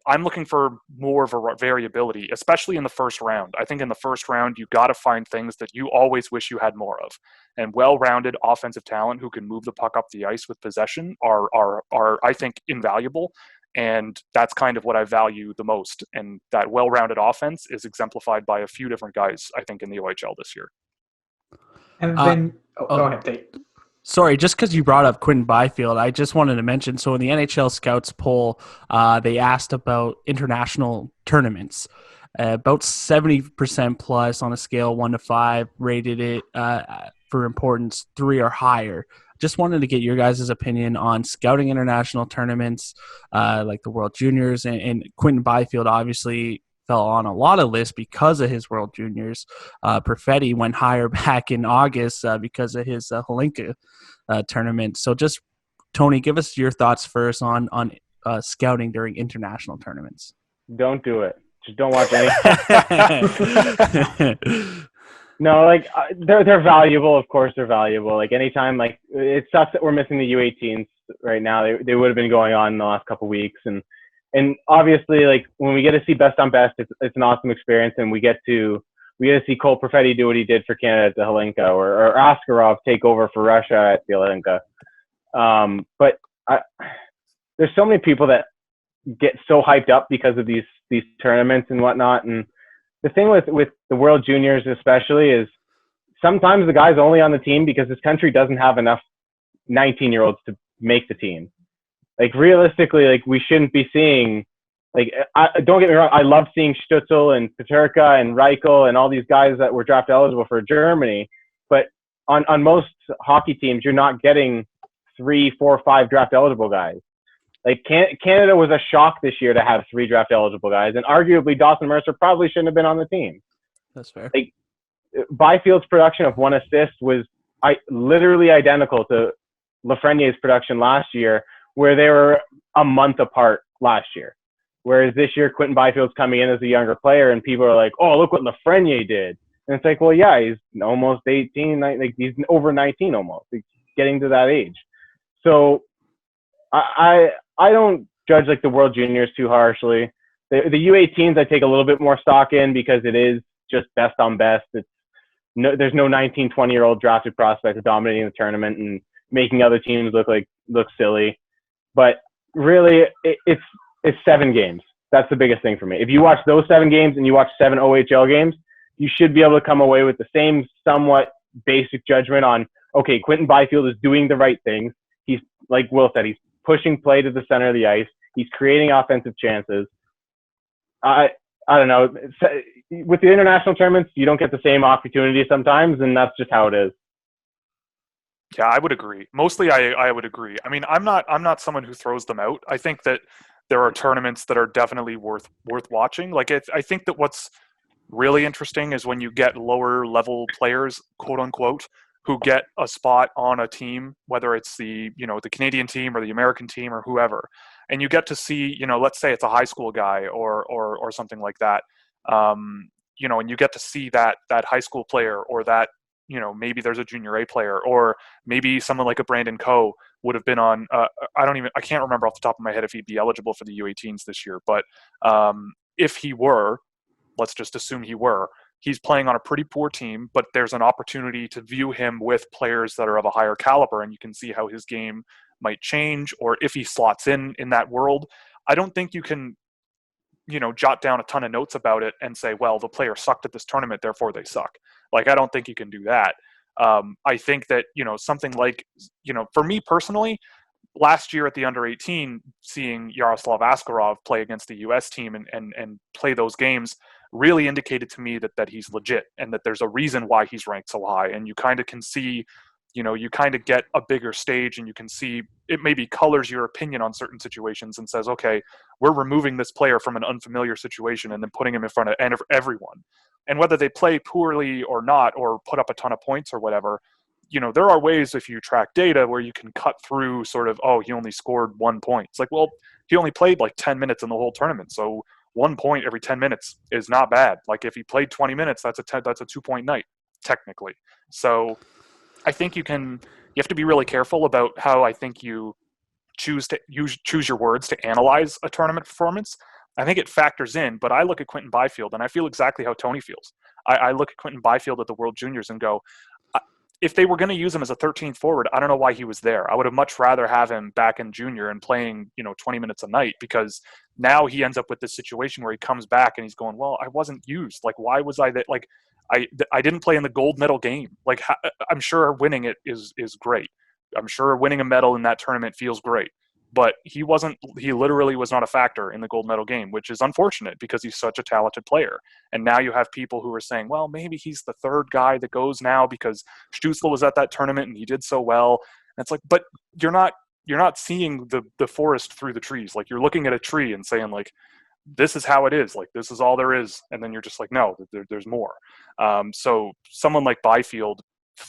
I'm looking for more of a variability, especially in the first round. I think in the first round, you got to find things that you always wish you had more of. And well-rounded offensive talent who can move the puck up the ice with possession are I think, invaluable. And that's kind of what I value the most. And that well-rounded offense is exemplified by a few different guys, I think, in the OHL this year. And then, go ahead, Tate. Sorry, just because you brought up Quinton Byfield, I just wanted to mention, so in the NHL Scouts poll, they asked about international tournaments. About 70% plus on a scale 1 to 5 rated it for importance 3 or higher. Just wanted to get your guys' opinion on scouting international tournaments like the World Juniors, and Quinton Byfield obviously fell on a lot of lists because of his World Juniors. Perfetti went higher back in August because of his Holinka tournament. So just, Tony, give us your thoughts first on scouting during international tournaments. Don't do it. Just don't watch any. No, like they're valuable. Of course, they're valuable. Like anytime, like it sucks that we're missing the U18s right now. They would have been going on in the last couple of weeks, and obviously, like when we get to see best on best, it's an awesome experience, and we get to see Cole Perfetti do what he did for Canada at the Holinka, or Askarov take over for Russia at the Holinka. But there's so many people that get so hyped up because of these tournaments and whatnot, and the thing with the World Juniors especially is sometimes the guy's only on the team because his country doesn't have enough 19-year-olds to make the team. Like realistically, like we shouldn't be seeing, like don't get me wrong, I love seeing Stützle and Peterka and Reichel and all these guys that were draft eligible for Germany, but on most hockey teams, you're not getting 3, 4, 5 draft eligible guys. Like Canada was a shock this year to have 3 draft eligible guys, and arguably Dawson Mercer probably shouldn't have been on the team. That's fair. Like Byfield's production of 1 assist was literally identical to Lafreniere's production last year, where they were a month apart last year. Whereas this year, Quentin Byfield's coming in as a younger player, and people are like, "Oh, look what Lafreniere did," and it's like, well, yeah, he's almost 18, like he's over 19 almost, he's getting to that age. So I don't judge like the World Juniors too harshly. The U18s I take a little bit more stock in because it is just best on best. There's no 19, 20-year-old drafted prospects dominating the tournament and making other teams look silly. But really, it's 7 games. That's the biggest thing for me. If you watch those 7 games and you watch 7 OHL games, you should be able to come away with the same somewhat basic judgment on, okay, Quentin Byfield is doing the right things. He's, like Will said, he's pushing play to the center of the ice. He's creating offensive chances. I don't know. With the international tournaments, you don't get the same opportunity sometimes, and that's just how it is. Yeah, I would agree. Mostly, I would agree. I mean, I'm not someone who throws them out. I think that there are tournaments that are definitely worth watching. Like I think that what's really interesting is when you get lower level players, quote unquote, who get a spot on a team, whether it's the Canadian team or the American team or whoever, and you get to see, let's say it's a high school guy or something like that, and you get to see that high school player, or that, maybe there's a junior A player, or maybe someone like a Brandon Coe would have been on, I can't remember off the top of my head if he'd be eligible for the U18s this year, but if he were, let's just assume he's playing on a pretty poor team, but there's an opportunity to view him with players that are of a higher caliber, and you can see how his game might change, or if he slots in that world. I don't think you can, jot down a ton of notes about it and say, well, the player sucked at this tournament, therefore they suck. Like, I don't think you can do that. I think that, something like, for me personally, last year at the under 18, seeing Yaroslav Askarov play against the US team and play those games really indicated to me that he's legit, and that there's a reason why he's ranked so high. And you kind of can see, you kind of get a bigger stage, and you can see it maybe colors your opinion on certain situations and says, okay, we're removing this player from an unfamiliar situation and then putting him in front of everyone. And whether they play poorly or not, or put up a ton of points or whatever, there are ways, if you track data, where you can cut through sort of, oh, he only scored 1 point. It's like, well, he only played like 10 minutes in the whole tournament. So 1 point every 10 minutes is not bad. Like if he played 20 minutes, that's a 2-point night, technically. So I think you have to be really careful about how I think you choose your words to analyze a tournament performance. I think it factors in, but I look at Quentin Byfield and I feel exactly how Tony feels. I look at Quentin Byfield at the World Juniors and go, if they were going to use him as a 13th forward, I don't know why he was there. I would have much rather have him back in junior and playing, 20 minutes a night, because now he ends up with this situation where he comes back and he's going, well, I wasn't used. Like, why was I that? Like, I didn't play in the gold medal game. Like, I'm sure winning it is great. I'm sure winning a medal in that tournament feels great. But he literally was not a factor in the gold medal game, which is unfortunate because he's such a talented player. And now you have people who are saying, well, maybe he's the third guy that goes now because Stützle was at that tournament and he did so well. And it's like, but you're not seeing the forest through the trees. Like, you're looking at a tree and saying, like, this is how it is. Like, this is all there is. And then you're just like, no, there's more. So someone like Byfield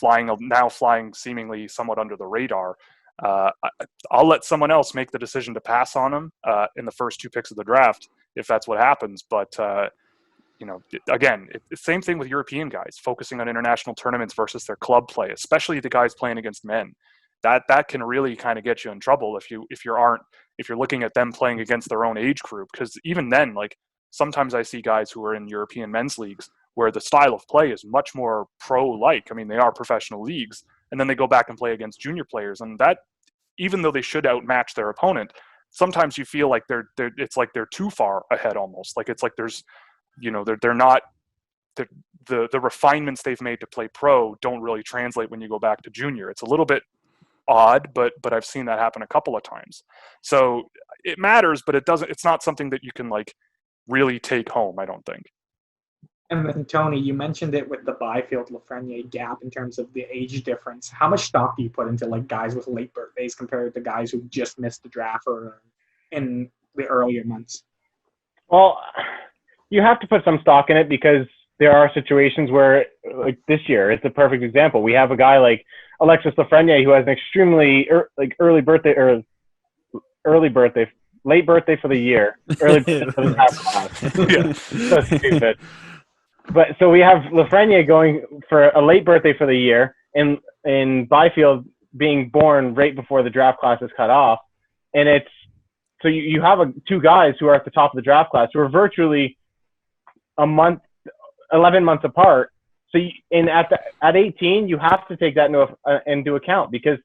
now flying seemingly somewhat under the radar, I'll let someone else make the decision to pass on him in the first 2 picks of the draft if that's what happens. But, again, same thing with European guys, focusing on international tournaments versus their club play, especially the guys playing against men. That can really kind of get you in trouble if you're looking at them playing against their own age group. Because even then, like, sometimes I see guys who are in European men's leagues where the style of play is much more pro-like. I mean, they are professional leagues, and then they go back and play against junior players, and that, even though they should outmatch their opponent, sometimes you feel like it's like they're too far ahead almost. Like, it's like there's, they're not, the refinements they've made to play pro don't really translate when you go back to junior. It's a little bit odd, but I've seen that happen a couple of times. So it matters, but it's not something that you can like really take home, I don't think. And then, Tony, you mentioned it with the Byfield-Lafreniere gap in terms of the age difference. How much stock do you put into like guys with late birthdays compared to guys who just missed the draft or in the earlier months? Well, you have to put some stock in it because there are situations where, like this year, it's a perfect example. We have a guy like Alexis Lafreniere who has an extremely late birthday for the year. Early birthday for the draft class. Yeah. So stupid. But so we have Lafreniere going for a late birthday for the year, and Byfield being born right before the draft class is cut off, and it's so you have 2 guys who are at the top of the draft class who are virtually 11 months apart. So at 18, you have to take that into account, because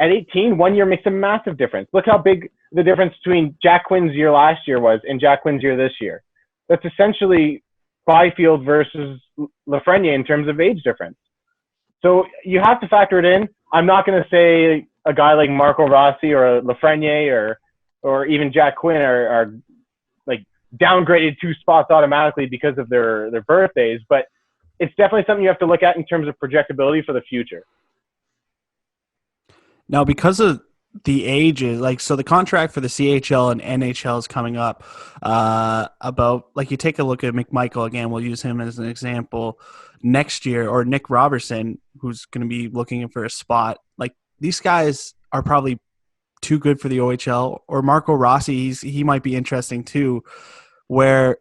at 18, 1 year makes a massive difference. Look how big the difference between Jack Quinn's year last year was and Jack Quinn's year this year. That's essentially Byfield versus Lafreniere in terms of age difference. So you have to factor it in. I'm not going to say a guy like Marco Rossi or Lafreniere or even Jack Quinn are like downgraded 2 spots automatically because of their birthdays, but it's definitely something you have to look at in terms of projectability for the future. Now, because of the ages, like, so the contract for the CHL and NHL is coming up. About, like, you take a look at McMichael again. We'll use him as an example next year, or Nick Robertson, who's going to be looking for a spot. Like, these guys are probably too good for the OHL, or Marco Rossi. He might be interesting too, where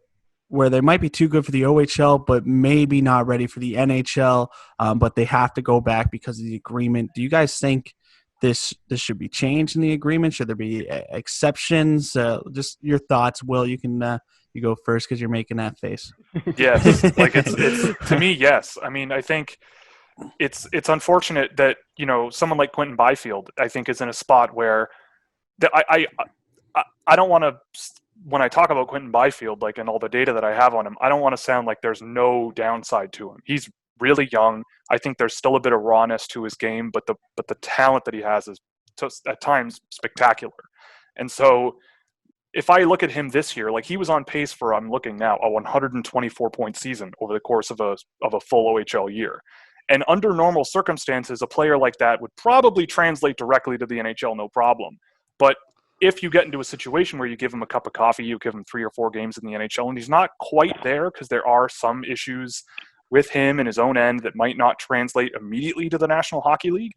they might be too good for the OHL, but maybe not ready for the NHL. But they have to go back because of the agreement. Do you guys think this should be changed in the agreement? Should there be exceptions? Just your thoughts, Will. You can you go first because you're making that face. Yes, like it's to me, yes. I mean, I think it's unfortunate that someone like Quentin Byfield, I think, is in a spot where I don't want to. When I talk about Quentin Byfield, like, and all the data that I have on him, I don't want to sound like there's no downside to him. He's really young. I think there's still a bit of rawness to his game, but the talent that he has is at times spectacular. And so if I look at him this year, like, he was on pace for, I'm looking now, a 124-point season over the course of a full OHL year. And under normal circumstances, a player like that would probably translate directly to the NHL, no problem. But if you get into a situation where you give him a cup of coffee, you give him 3 or 4 games in the NHL, and he's not quite there because there are some issues with him and his own end that might not translate immediately to the National Hockey League,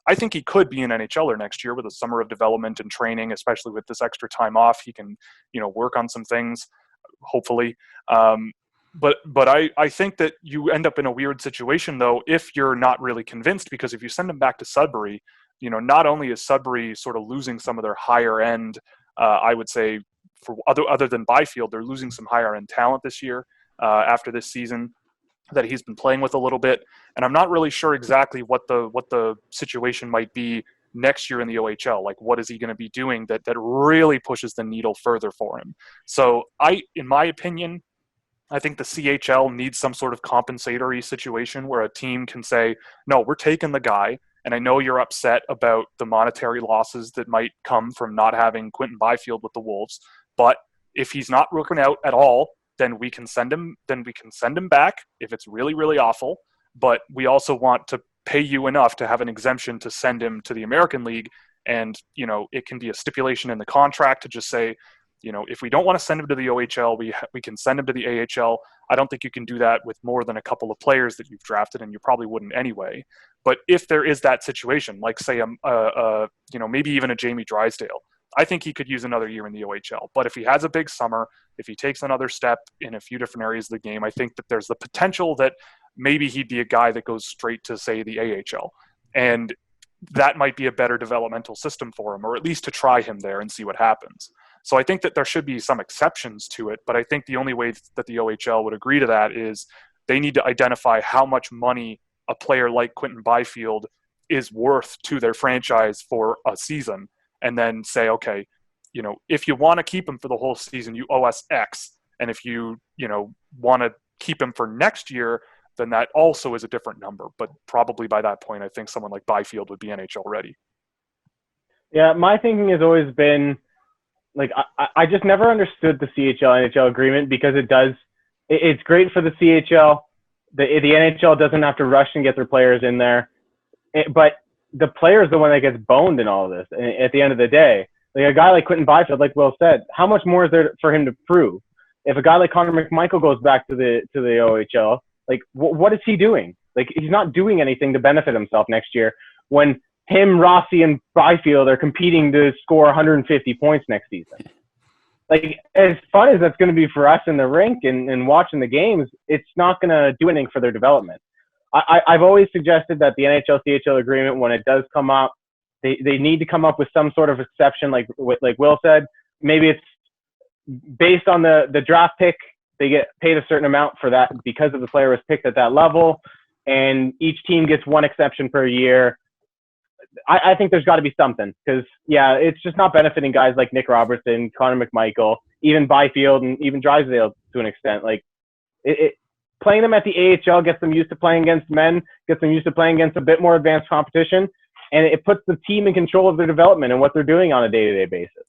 I think he could be an NHLer next year with a summer of development and training, especially with this extra time off. He can, work on some things, hopefully. But I think that you end up in a weird situation, though, if you're not really convinced, because if you send him back to Sudbury, not only is Sudbury sort of losing some of their higher end, I would say, for other than Byfield, they're losing some higher end talent this year after this season that he's been playing with a little bit. And I'm not really sure exactly what the situation might be next year in the OHL. Like, what is he going to be doing that really pushes the needle further for him? So in my opinion, I think the CHL needs some sort of compensatory situation where a team can say, no, we're taking the guy. And I know you're upset about the monetary losses that might come from not having Quentin Byfield with the Wolves. But if he's not working out at all, then we can send him back if it's really, really awful. But we also want to pay you enough to have an exemption to send him to the American League. And, it can be a stipulation in the contract to just say, if we don't want to send him to the OHL, we can send him to the AHL. I don't think you can do that with more than a couple of players that you've drafted, and you probably wouldn't anyway. But if there is that situation, like say maybe even a Jamie Drysdale, I think he could use another year in the OHL. But if he has a big summer, if he takes another step in a few different areas of the game, I think that there's the potential that maybe he'd be a guy that goes straight to, say, the AHL. And that might be a better developmental system for him, or at least to try him there and see what happens. So I think that there should be some exceptions to it, but I think the only way that the OHL would agree to that is they need to identify how much money a player like Quinton Byfield is worth to their franchise for a season, and then say, okay, if you want to keep him for the whole season, you owe us X. And if you want to keep him for next year, then that also is a different number. But probably by that point, I think someone like Byfield would be NHL ready. Yeah, my thinking has always been, like, I just never understood the CHL-NHL agreement, because it's great for the CHL. The NHL doesn't have to rush and get their players in there. But the player is the one that gets boned in all of this at the end of the day. Like a guy like Quinton Byfield, like Will said, how much more is there for him to prove? If a guy like Connor McMichael goes back to the OHL, like what is he doing? Like, he's not doing anything to benefit himself next year when him, Rossi, and Byfield are competing to score 150 points next season. Like, as fun as that's going to be for us in the rink and watching the games, it's not going to do anything for their development. I've always suggested that the NHL-CHL agreement, when it does come up, they need to come up with some sort of exception, like Will said. Maybe it's based on the draft pick. They get paid a certain amount for that because of the player was picked at that level, and each team gets one exception per year. I think there's got to be something, because, yeah, it's just not benefiting guys like Nick Robertson, Connor McMichael, even Byfield, and even Drysdale to an extent. Like, playing them at the AHL gets them used to playing against men, gets them used to playing against a bit more advanced competition, and it puts the team in control of their development and what they're doing on a day-to-day basis.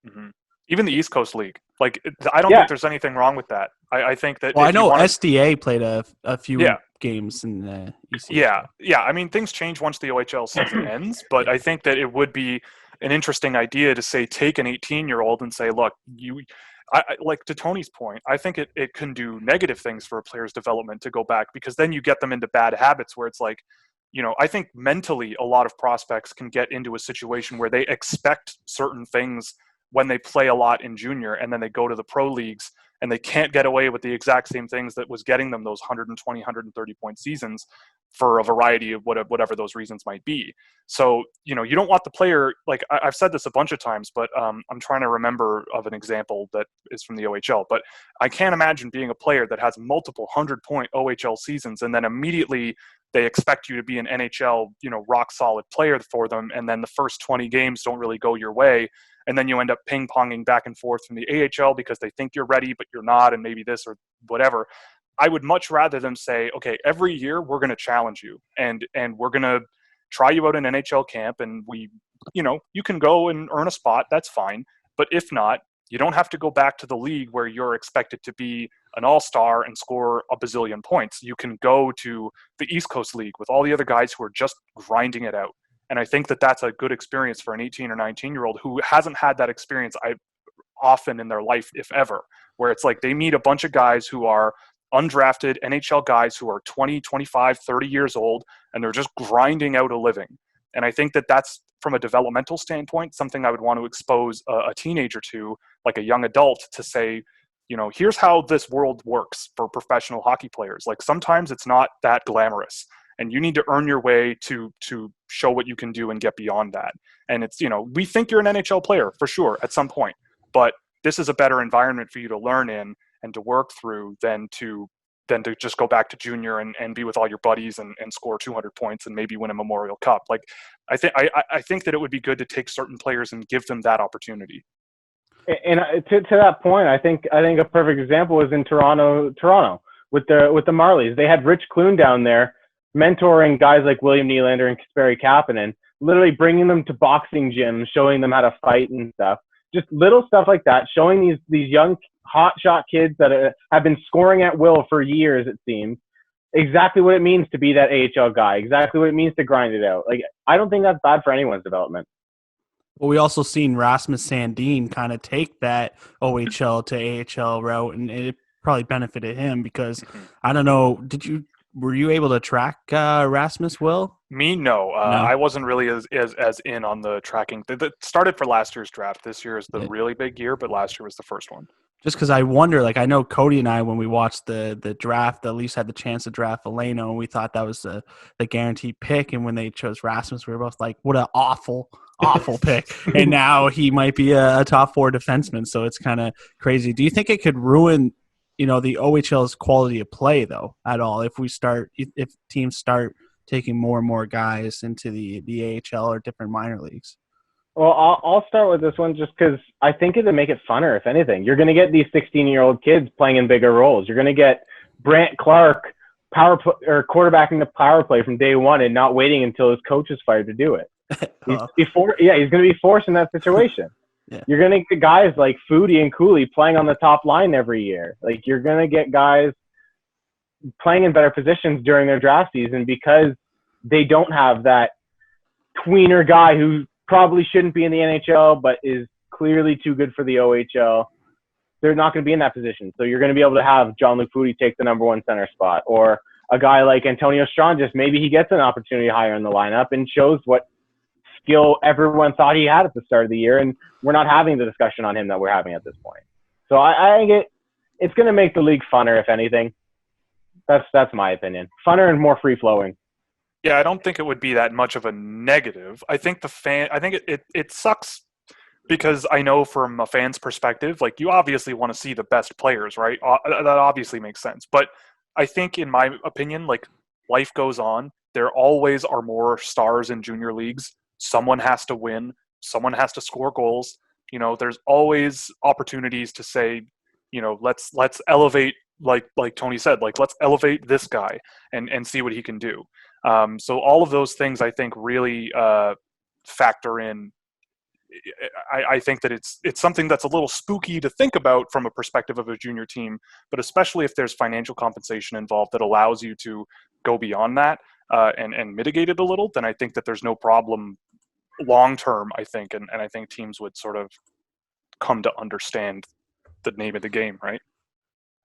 Mm-hmm. Even the East Coast League. Like, I don't think there's anything wrong with that. I think that... Well, I know SDA played a few games in the ECHL. Yeah. I mean, things change once the OHL season ends, but I think that it would be an interesting idea to say, take an 18-year-old and say, look, like, to Tony's point, I think it can do negative things for a player's development to go back, because then you get them into bad habits where it's like, I think mentally a lot of prospects can get into a situation where they expect certain things when they play a lot in junior, and then they go to the pro leagues and they can't get away with the exact same things that was getting them those 120, 130 point seasons for a variety of whatever those reasons might be. So, you don't want the player, like I've said this a bunch of times, but I'm trying to remember of an example that is from the OHL, but I can't imagine being a player that has multiple 100-point OHL seasons and then immediately they expect you to be an NHL, rock solid player for them. And then the first 20 games don't really go your way. And then you end up ping-ponging back and forth from the AHL because they think you're ready, but you're not, and maybe this or whatever. I would much rather them say, okay, every year we're going to challenge you, and we're going to try you out in NHL camp, and you can go and earn a spot, that's fine. But if not, you don't have to go back to the league where you're expected to be an all-star and score a bazillion points. You can go to the East Coast League with all the other guys who are just grinding it out. And I think that that's a good experience for an 18 or 19-year-old who hasn't had that experience often in their life, if ever, where it's like they meet a bunch of guys who are undrafted NHL guys who are 20, 25, 30 years old, and they're just grinding out a living. And I think that that's, from a developmental standpoint, something I would want to expose a teenager to, like a young adult, to say, here's how this world works for professional hockey players. Like, sometimes it's not that glamorous, and you need to earn your way to show what you can do and get beyond that. And it's, we think you're an NHL player for sure at some point, but this is a better environment for you to learn in and to work through than to just go back to junior and be with all your buddies and score 200 points and maybe win a Memorial Cup. Like, I think that it would be good to take certain players and give them that opportunity. And to that point, I think a perfect example is in Toronto with the Marlies. They had Rich Clune down there mentoring guys like William Nylander and Kasperi Kapanen, literally bringing them to boxing gyms, showing them how to fight and stuff. Just little stuff like that, showing these young hotshot kids that have been scoring at will for years, it seems, exactly what it means to be that AHL guy, exactly what it means to grind it out. Like, I don't think that's bad for anyone's development. Well, we also seen Rasmus Sandin kind of take that OHL to AHL route, and it probably benefited him because I don't know. Were you able to track Rasmus? Will? Me, no. No. I wasn't really as in on the tracking. That started for last year's draft. This year is the really big year, but last year was the first one. Just because I wonder, like I know Cody and I, when we watched the draft, at least had the chance to draft Eleno, and we thought that was the guaranteed pick. And when they chose Rasmus, we were both like, "What an awful pick!" And now he might be a top 4 defenseman. So it's kind of crazy. Do you think it could ruin, the OHL's quality of play though at all if teams start taking more and more guys into the AHL or different minor leagues? Well, I'll start with this one just because I think it'll make it funner, if anything. You're going to get these 16-year-old kids playing in bigger roles. You're going to get Brant Clark quarterbacking the power play from day one and not waiting until his coach is fired to do it. He's going to be forced in that situation. Yeah. You're going to get guys like Foodie and Cooley playing on the top line every year. Like, you're going to get guys playing in better positions during their draft season because they don't have that tweener guy who probably shouldn't be in the NHL, but is clearly too good for the OHL. They're not going to be in that position. So you're going to be able to have Jean-Luc Foudy take the number 1 center spot, or a guy like Antonio Strangis. Maybe he gets an opportunity higher in the lineup and shows what skill everyone thought he had at the start of the year. And we're not having the discussion on him that we're having at this point. So I think it's going to make the league funner, if anything. That's my opinion. Funner and more free flowing. Yeah, I don't think it would be that much of a negative. I think it sucks because I know from a fan's perspective, like, you obviously want to see the best players, right? That obviously makes sense. But I think, in my opinion, like, life goes on. There always are more stars in junior leagues. Someone has to win. Someone has to score goals. There's always opportunities to say, let's elevate, like Tony said, like, let's elevate this guy and see what he can do. So all of those things, I think, really factor in. I think that it's something that's a little spooky to think about from a perspective of a junior team, but especially if there's financial compensation involved that allows you to go beyond that and mitigate it a little, then I think that there's no problem long term, I think, and I think teams would sort of come to understand the name of the game, right?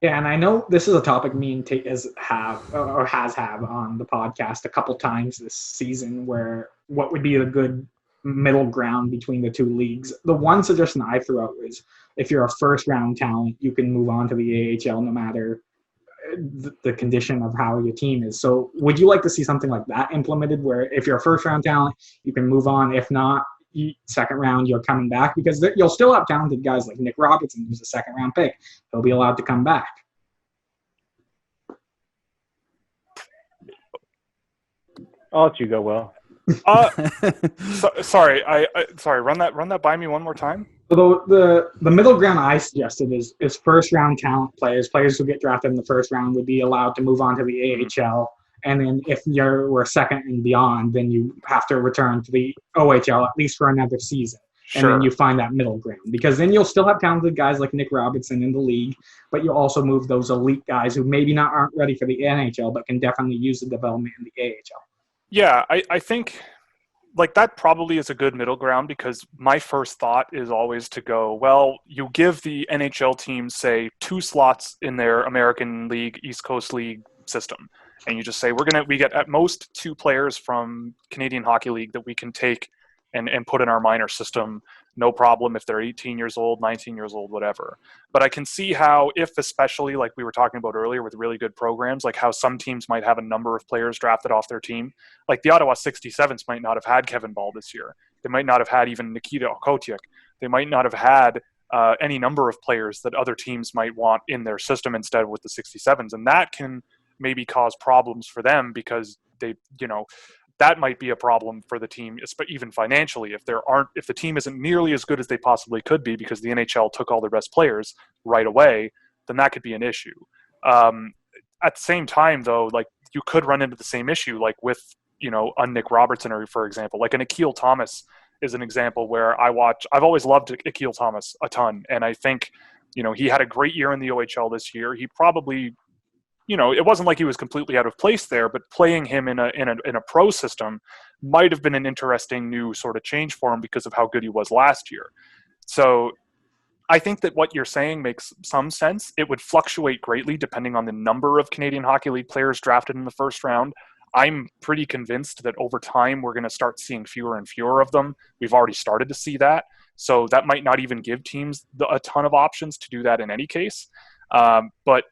Yeah, and I know this is a topic me and Tate has had on the podcast a couple times this season, where what would be a good middle ground between the two leagues. The one suggestion I threw out is, if you're a first-round talent, you can move on to the AHL no matter the condition of how your team is. So would you like to see something like that implemented, where if you're a first-round talent, you can move on? If not, second round, you're coming back, because you'll still have talented guys like Nick Robertson, who's a second-round pick. He'll be allowed to come back. I'll let you go, Will. Sorry. Run that by me one more time. So the middle ground I suggested is first round talent players who get drafted in the first round would be allowed to move on to the AHL, and then if you're second and beyond, then you have to return to the OHL at least for another season. Sure. And then you find that middle ground, because then you'll still have talented guys like Nick Robertson in the league, but you also move those elite guys who maybe aren't ready for the NHL, but can definitely use the development in the AHL. Yeah, I think, like, that probably is a good middle ground, because my first thought is always to go, well, you give the NHL teams, say, 2 slots in their American League, East Coast League system, and you just say, we get at most 2 players from Canadian Hockey League that we can take and put in our minor system, no problem, if they're 18 years old, 19 years old, whatever. But I can see how, if especially like we were talking about earlier with really good programs, like how some teams might have a number of players drafted off their team. Like the Ottawa 67s might not have had Kevin Ball this year. They might not have had even Nikita Okotiuk. They might not have had any number of players that other teams might want in their system instead with the 67s. And that can maybe cause problems for them, because they, that might be a problem for the team, even financially, if the team isn't nearly as good as they possibly could be because the NHL took all their best players right away, then that could be an issue. At the same time, though, like, you could run into the same issue, like with, a Nick Robertson, or for example, like an Akil Thomas is an example where I've always loved Akil Thomas a ton. And I think, he had a great year in the OHL this year. He probably, it wasn't like he was completely out of place there, but playing him in a pro system might have been an interesting new sort of change for him because of how good he was last year. So I think that what you're saying makes some sense. It would fluctuate greatly depending on the number of Canadian Hockey League players drafted in the first round. I'm pretty convinced that over time we're going to start seeing fewer and fewer of them. We've already started to see that. So that might not even give teams a ton of options to do that in any case. But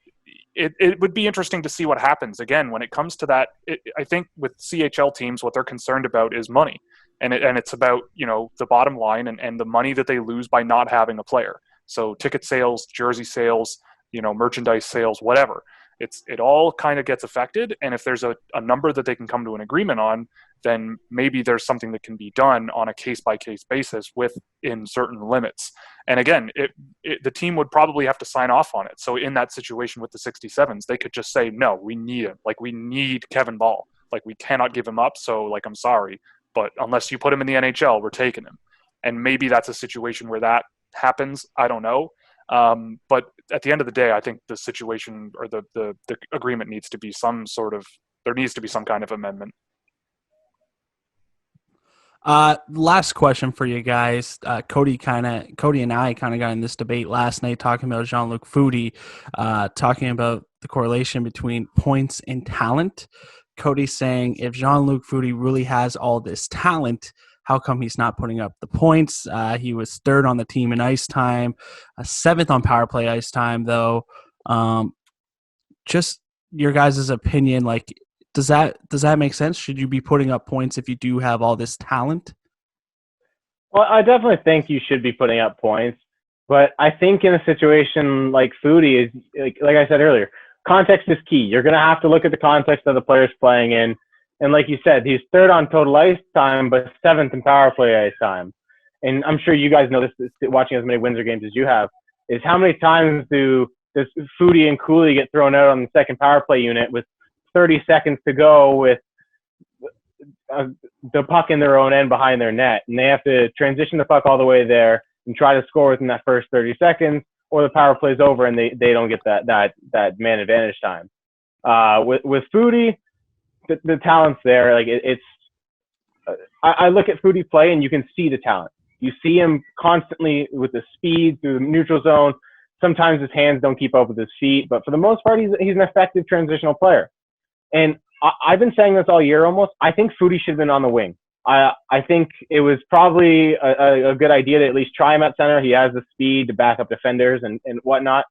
it would be interesting to see what happens. Again, when it comes to that, I think with CHL teams, what they're concerned about is money. And it's about, the bottom line and the money that they lose by not having a player. So ticket sales, jersey sales, merchandise sales, whatever. It all kind of gets affected. And if there's a number that they can come to an agreement on, then maybe there's something that can be done on a case-by-case basis within certain limits. And again, the team would probably have to sign off on it. So in that situation with the 67s, they could just say, no, we need him. Like, we need Kevin Ball. Like, we cannot give him up. So, like, I'm sorry, but unless you put him in the NHL, we're taking him. And maybe that's a situation where that happens. I don't know. But at the end of the day, I think the situation or the agreement needs to be there needs to be some kind of amendment. Last question for you guys. Cody and I kind of got in this debate last night talking about Jean-Luc Foudy, talking about the correlation between points and talent. Cody saying if Jean-Luc Foudy really has all this talent, how come he's not putting up the points? He was third on the team in ice time, seventh on power play ice time, though. Just your guys' opinion, like, does that make sense? Should you be putting up points if you do have all this talent? Well, I definitely think you should be putting up points, but I think in a situation like Foudy is like I said earlier, context is key. You're going to have to look at the context of the players playing in. And like you said, he's third on total ice time, but seventh in power play ice time. And I'm sure you guys know this, watching as many Windsor games as you have, is how many times does Foudy and Cooley get thrown out on the second power play unit with 30 seconds to go with the puck in their own end behind their net. And they have to transition the puck all the way there and try to score within that first 30 seconds, or the power play's over and they don't get that man advantage time. With Foudy, the talent's there. Like I look at Foudy play and you can see the talent. You see him constantly with the speed through the neutral zone. Sometimes his hands don't keep up with his feet, but for the most part, he's an effective transitional player. And I've been saying this all year almost. I think Foudy should have been on the wing. I think it was probably a good idea to at least try him at center. He has the speed to back up defenders and whatnot.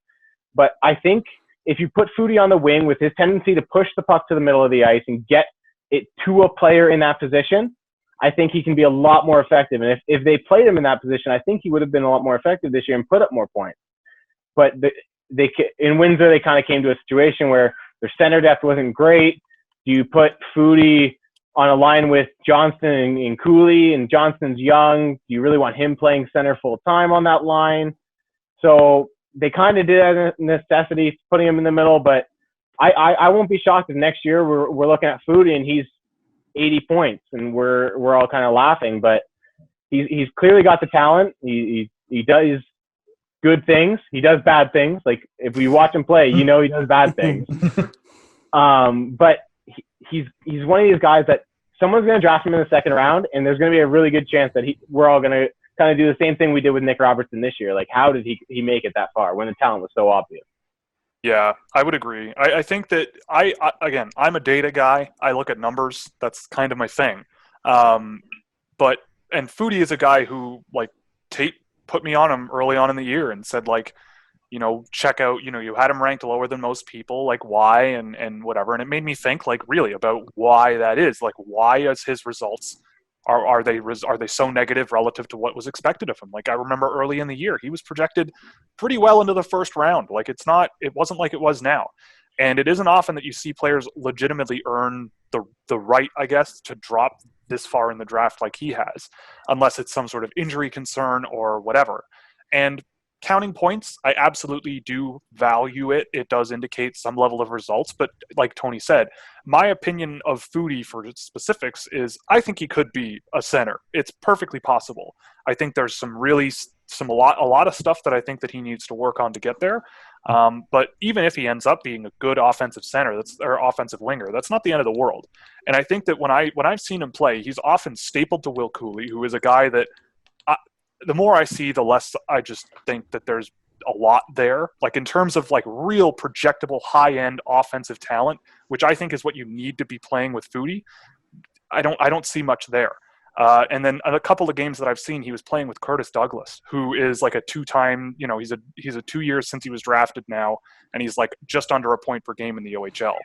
But I think if you put Foudy on the wing with his tendency to push the puck to the middle of the ice and get it to a player in that position, I think he can be a lot more effective. And if they played him in that position, I think he would have been a lot more effective this year and put up more points. But in Windsor, they kind of came to a situation where their center depth wasn't great. Do you put Foudy on a line with Johnston and Cooley, and Johnston's young? Do you really want him playing center full time on that line? So they kind of did a necessity putting him in the middle, but I won't be shocked if next year we're looking at Foudy and he's 80 points and we're all kind of laughing. But he's clearly got the talent. He does good things. He does bad things. Like if we watch him play, he does bad things. But he's one of these guys that someone's going to draft him in the second round, and there's going to be a really good chance that we're all going to kind of do the same thing we did with Nick Robertson this year. Like, how did he make it that far when the talent was so obvious? Yeah, I would agree. I think that I'm a data guy. I look at numbers. That's kind of my thing. And Foudy is a guy who, like, Tate put me on him early on in the year and said, like, check out, you had him ranked lower than most people, like why and whatever. And it made me think, like, really about why that is. Like, why is his results, are they so negative relative to what was expected of him? Like, I remember early in the year, he was projected pretty well into the first round. Like, it wasn't like it was now. And it isn't often that you see players legitimately earn the right, I guess, to drop this far in the draft like he has, unless it's some sort of injury concern or whatever. And counting points, I absolutely do value it. It does indicate some level of results. But like Tony said, my opinion of Foudy for specifics is I think he could be a center. It's perfectly possible. I think there's some really a lot of stuff that I think that he needs to work on to get there. But even if he ends up being a good offensive center, or offensive winger, that's not the end of the world. And I think that when I've seen him play, he's often stapled to Will Cooley, who is a guy that the more I see, the less I just think that there's a lot there. Like in terms of like real projectable high-end offensive talent, which I think is what you need to be playing with Foodie. I don't see much there. And then a couple of games that I've seen, he was playing with Curtis Douglas, who is like a two-time, he's a 2 years since he was drafted now, and he's like just under a point per game in the OHL,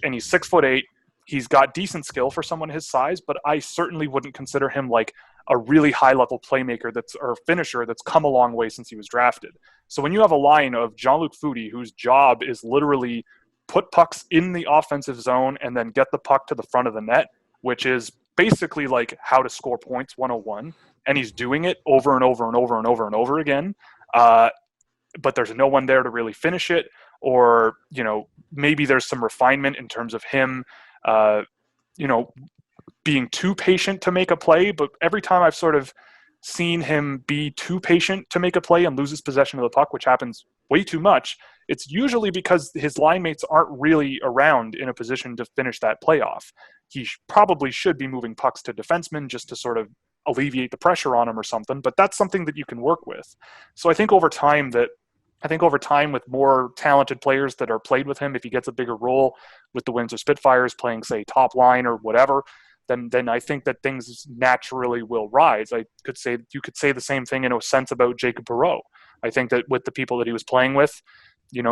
and he's 6'8". He's got decent skill for someone his size, but I certainly wouldn't consider him like a really high-level playmaker or finisher that's come a long way since he was drafted. So when you have a line of Jean-Luc Foodie, whose job is literally put pucks in the offensive zone and then get the puck to the front of the net, which is basically like how to score points 101, and he's doing it over and over and over and over and over again, but there's no one there to really finish it, or maybe there's some refinement in terms of him being too patient to make a play. But every time I've sort of seen him be too patient to make a play and lose his possession of the puck, which happens way too much, it's usually because his line mates aren't really around in a position to finish that play off. He probably should be moving pucks to defensemen just to sort of alleviate the pressure on him or something, but that's something that you can work with. So I think over time with more talented players that are played with him, if he gets a bigger role with the Windsor Spitfires playing, say, top line or whatever, then I think that things naturally will rise. You could say the same thing in a sense about Jacob Perreault. I think that with the people that he was playing with,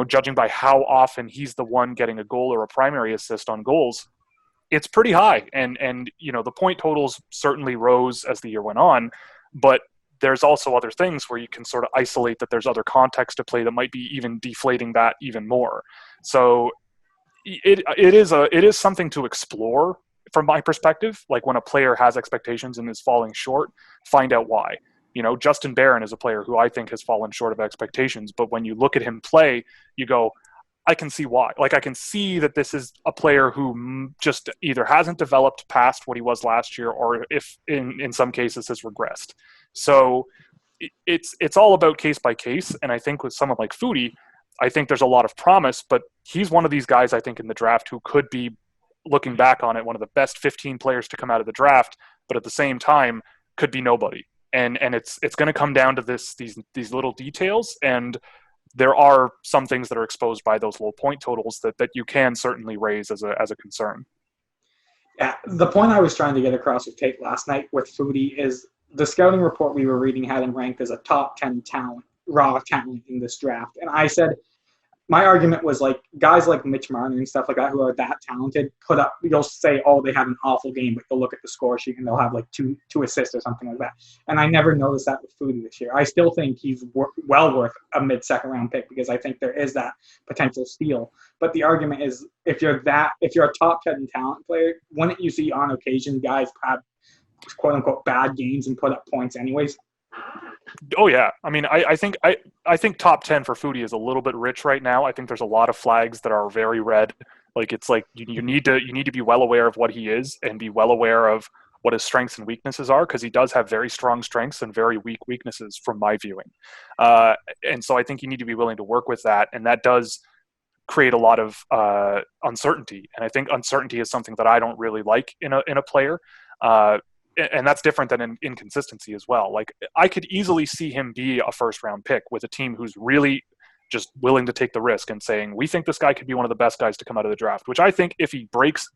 judging by how often he's the one getting a goal or a primary assist on goals, it's pretty high. And the point totals certainly rose as the year went on, but there's also other things where you can sort of isolate that there's other context to play that might be even deflating that even more. So it is something to explore from my perspective. Like when a player has expectations and is falling short, find out why. Justin Barron is a player who I think has fallen short of expectations, but when you look at him play, you go, I can see why. Like I can see that this is a player who just either hasn't developed past what he was last year, or if in some cases has regressed. So it's all about case by case. And I think with someone like Foodie, I think there's a lot of promise, but he's one of these guys I think in the draft who could be, looking back on it, one of the best 15 players to come out of the draft, but at the same time could be nobody. And it's going to come down to these little details, and there are some things that are exposed by those low point totals that you can certainly raise as a concern. Yeah, the point I was trying to get across with Tate last night with Foodie is the scouting report we were reading had him ranked as a top 10 talent, raw talent in this draft. And I said, my argument was like guys like Mitch Marner and stuff like that who are that talented you'll say, oh, they had an awful game, but you'll look at the score sheet and they'll have like two assists or something like that. And I never noticed that with Foodie this year. I still think he's well worth a mid-second round pick because I think there is that potential steal. But the argument is if you're a top 10 talent player, wouldn't you see on occasion guys have quote unquote bad games and put up points anyways? Oh yeah, I mean, I think top 10 for Foodie is a little bit rich right now. I think there's a lot of flags that are very red. Like it's like you need to be well aware of what he is and be well aware of what his strengths and weaknesses are, because he does have very strong strengths and very weak weaknesses from my viewing. And so I think you need to be willing to work with that, and that does create a lot of uncertainty. And I think uncertainty is something that I don't really like in a player. And that's different than an inconsistency as well. Like I could easily see him be a first round pick with a team who's really just willing to take the risk and saying, we think this guy could be one of the best guys to come out of the draft, which I think if he breaks.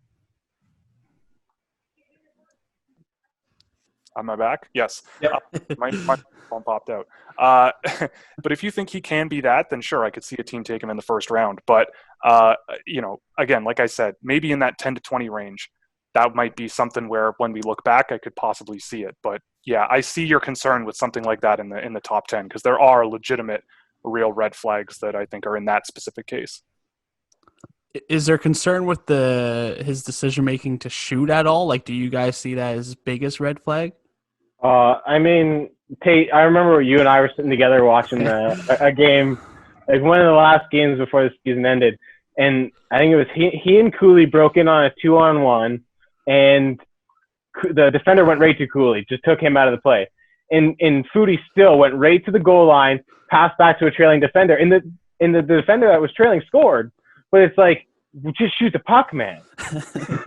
Am I back? Yes. Yep. My phone popped out. But if you think he can be that, then sure, I could see a team take him in the first round. But, again, like I said, maybe in that 10 to 20 range, that might be something where when we look back, I could possibly see it. But yeah, I see your concern with something like that in the top 10, because there are legitimate, real red flags that I think are in that specific case. Is there concern with his decision making to shoot at all? Like, do you guys see that as biggest red flag? I mean, Tate, I remember you and I were sitting together watching a game, like one of the last games before the season ended, and I think it was he and Cooley broke in on a 2-on-1. And the defender went right to Cooley, just took him out of the play. and Foodie still went right to the goal line, passed back to a trailing defender, and the defender that was trailing scored. But it's like, just shoot the puck, man.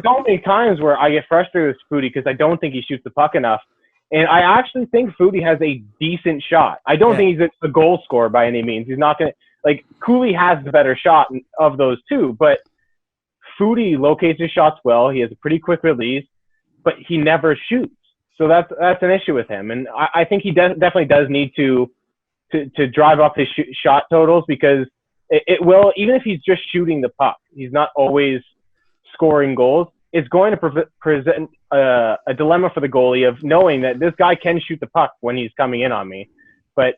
So many times where I get frustrated with Foodie because I don't think he shoots the puck enough. And I actually think Foodie has a decent shot. I don't think he's a goal scorer by any means. He's not going to – like, Cooley has the better shot of those two, but Foodie locates his shots well. He has a pretty quick release, but he never shoots. So that's an issue with him. And I think he definitely does need to drive up his shot totals, because it will, even if he's just shooting the puck, he's not always scoring goals. It's going to present a dilemma for the goalie of knowing that this guy can shoot the puck when he's coming in on me. But,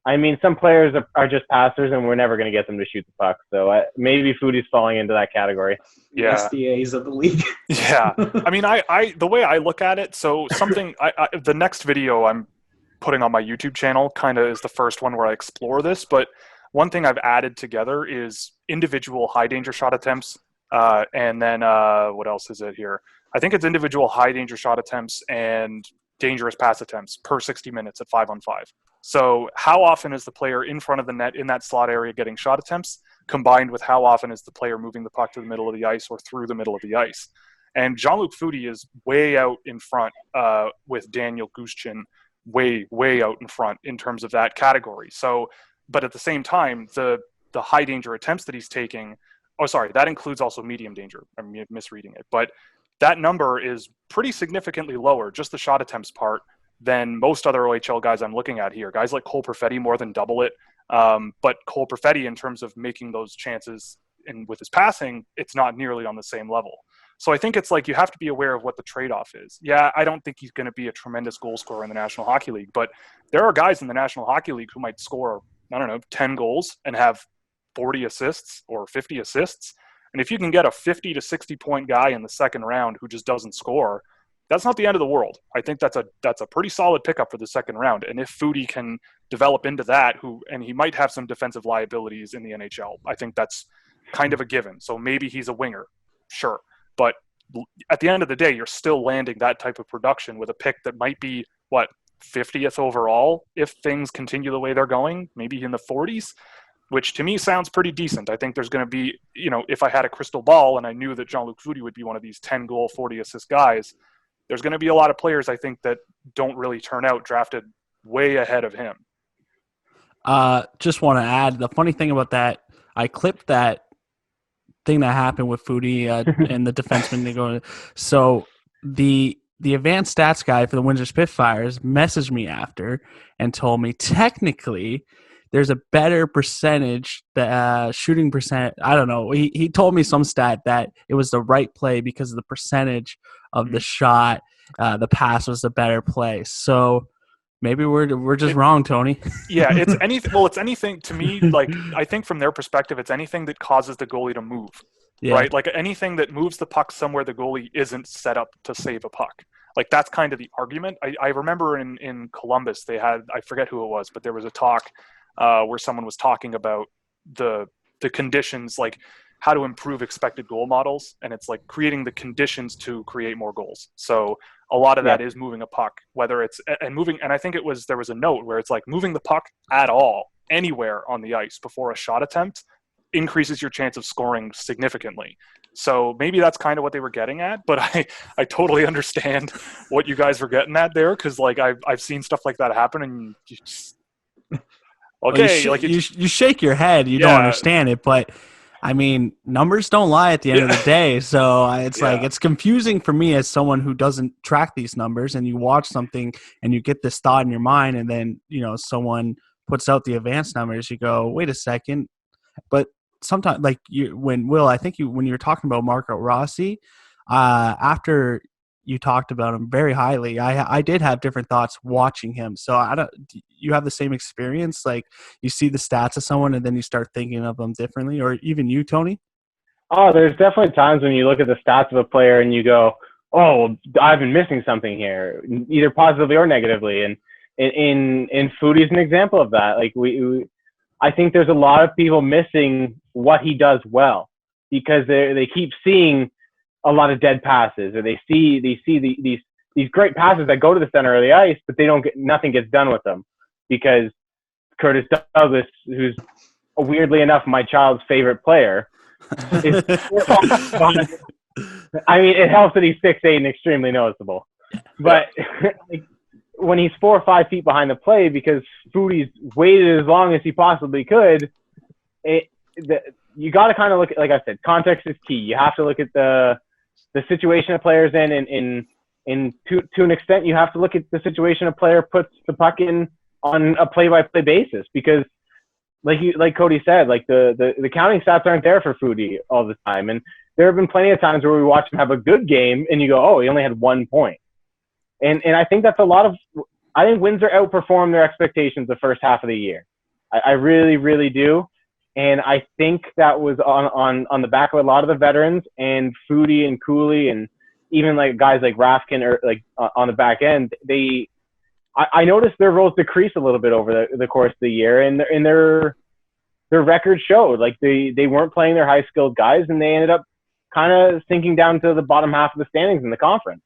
I mean, some players are just passers, and we're never going to get them to shoot the puck. So maybe Foodie's falling into that category. Yeah. SDAs of the league. Yeah. I mean, I the way I look at it, so something – the next video I'm putting on my YouTube channel kind of is the first one where I explore this. But one thing I've added together is individual high-danger shot attempts. And then what else is it here? I think it's individual high-danger shot attempts and dangerous pass attempts per 60 minutes at 5-on-5. So how often is the player in front of the net in that slot area getting shot attempts, combined with how often is the player moving the puck to the middle of the ice or through the middle of the ice? And Jean-Luc Foodie is way out in front with Daniel Guschin, way out in front in terms of that category. So, but at the same time, the high-danger attempts that he's taking – oh, sorry, that includes also medium danger. I'm misreading it. But that number is pretty significantly lower, just the shot attempts part, than most other OHL guys I'm looking at here. Guys like Cole Perfetti more than double it. But Cole Perfetti, in terms of making those chances and with his passing, it's not nearly on the same level. So I think it's like you have to be aware of what the trade-off is. Yeah, I don't think he's going to be a tremendous goal scorer in the National Hockey League, but there are guys in the National Hockey League who might score, 10 goals and have 40 assists or 50 assists. And if you can get a 50 to 60 point guy in the second round who just doesn't score, that's not the end of the world. I think that's a pretty solid pickup for the second round. And if Foodie can develop into that, and he might have some defensive liabilities in the NHL, I think that's kind of a given. So maybe he's a winger, sure. But at the end of the day, you're still landing that type of production with a pick that might be, 50th overall if things continue the way they're going, maybe in the 40s. Which to me sounds pretty decent. I think there's going to be, if I had a crystal ball and I knew that Jean-Luc Foodie would be one of these 10-goal, 40-assist guys, there's going to be a lot of players, I think, that don't really turn out drafted way ahead of him. Just want to add, the funny thing about that, I clipped that thing that happened with Foodie and the defenseman. They go, so the advanced stats guy for the Windsor Spitfires messaged me after and told me technically – there's a better percentage, shooting percent. I don't know. He told me some stat that it was the right play because of the percentage of the shot. The pass was the better play. So maybe we're just wrong, Tony. Yeah, it's anything. Well, it's anything to me. Like I think from their perspective, it's anything that causes the goalie to move. Yeah. Right? Like anything that moves the puck somewhere the goalie isn't set up to save a puck. Like that's kind of the argument. I remember in Columbus they had, I forget who it was, but there was a talk where someone was talking about the conditions, like how to improve expected goal models, and it's like creating the conditions to create more goals. So a lot of that is moving a puck, whether it's and I think there was a note where it's like moving the puck at all anywhere on the ice before a shot attempt increases your chance of scoring significantly. So maybe that's kind of what they were getting at, but I totally understand what you guys were getting at there, because like I've seen stuff like that happen, and you just okay, well, you shake your head, you don't understand it, but I mean, numbers don't lie at the end of the day. So it's like, it's confusing for me as someone who doesn't track these numbers, and you watch something and you get this thought in your mind, and then, someone puts out the advanced numbers, you go, wait a second. But sometimes like when you were talking about Marco Rossi, after you talked about him very highly, I did have different thoughts watching him. So you have the same experience? Like you see the stats of someone and then you start thinking of them differently, or even you, Tony? Oh, there's definitely times when you look at the stats of a player and you go, oh, I've been missing something here, either positively or negatively. And in Foodie is an example of that. Like I think there's a lot of people missing what he does well, because they keep seeing a lot of dead passes, or they see these these great passes that go to the center of the ice, but nothing gets done with them because Curtis Douglas, who's weirdly enough my child's favorite player, is I mean, it helps that he's 6'8" and extremely noticeable. But like, when he's 4 or 5 feet behind the play because Foodie's waited as long as he possibly could, you got to kind of look at, like I said, context is key. You have to look at the situation a player's in, and to an extent, you have to look at the situation a player puts the puck in on a play-by-play basis because, like Cody said, like the counting stats aren't there for Foodie all the time, and there have been plenty of times where we watch him have a good game, and you go, oh, he only had 1 point, and I think that's a lot of. I think Windsor outperformed their expectations the first half of the year. I really, really do. And I think that was on the back of a lot of the veterans and Foodie and Cooley and even like guys like Rafkin or like on the back end. I noticed their roles decrease a little bit over the course of the year, and their record showed like they weren't playing their high skilled guys, and they ended up kind of sinking down to the bottom half of the standings in the conference.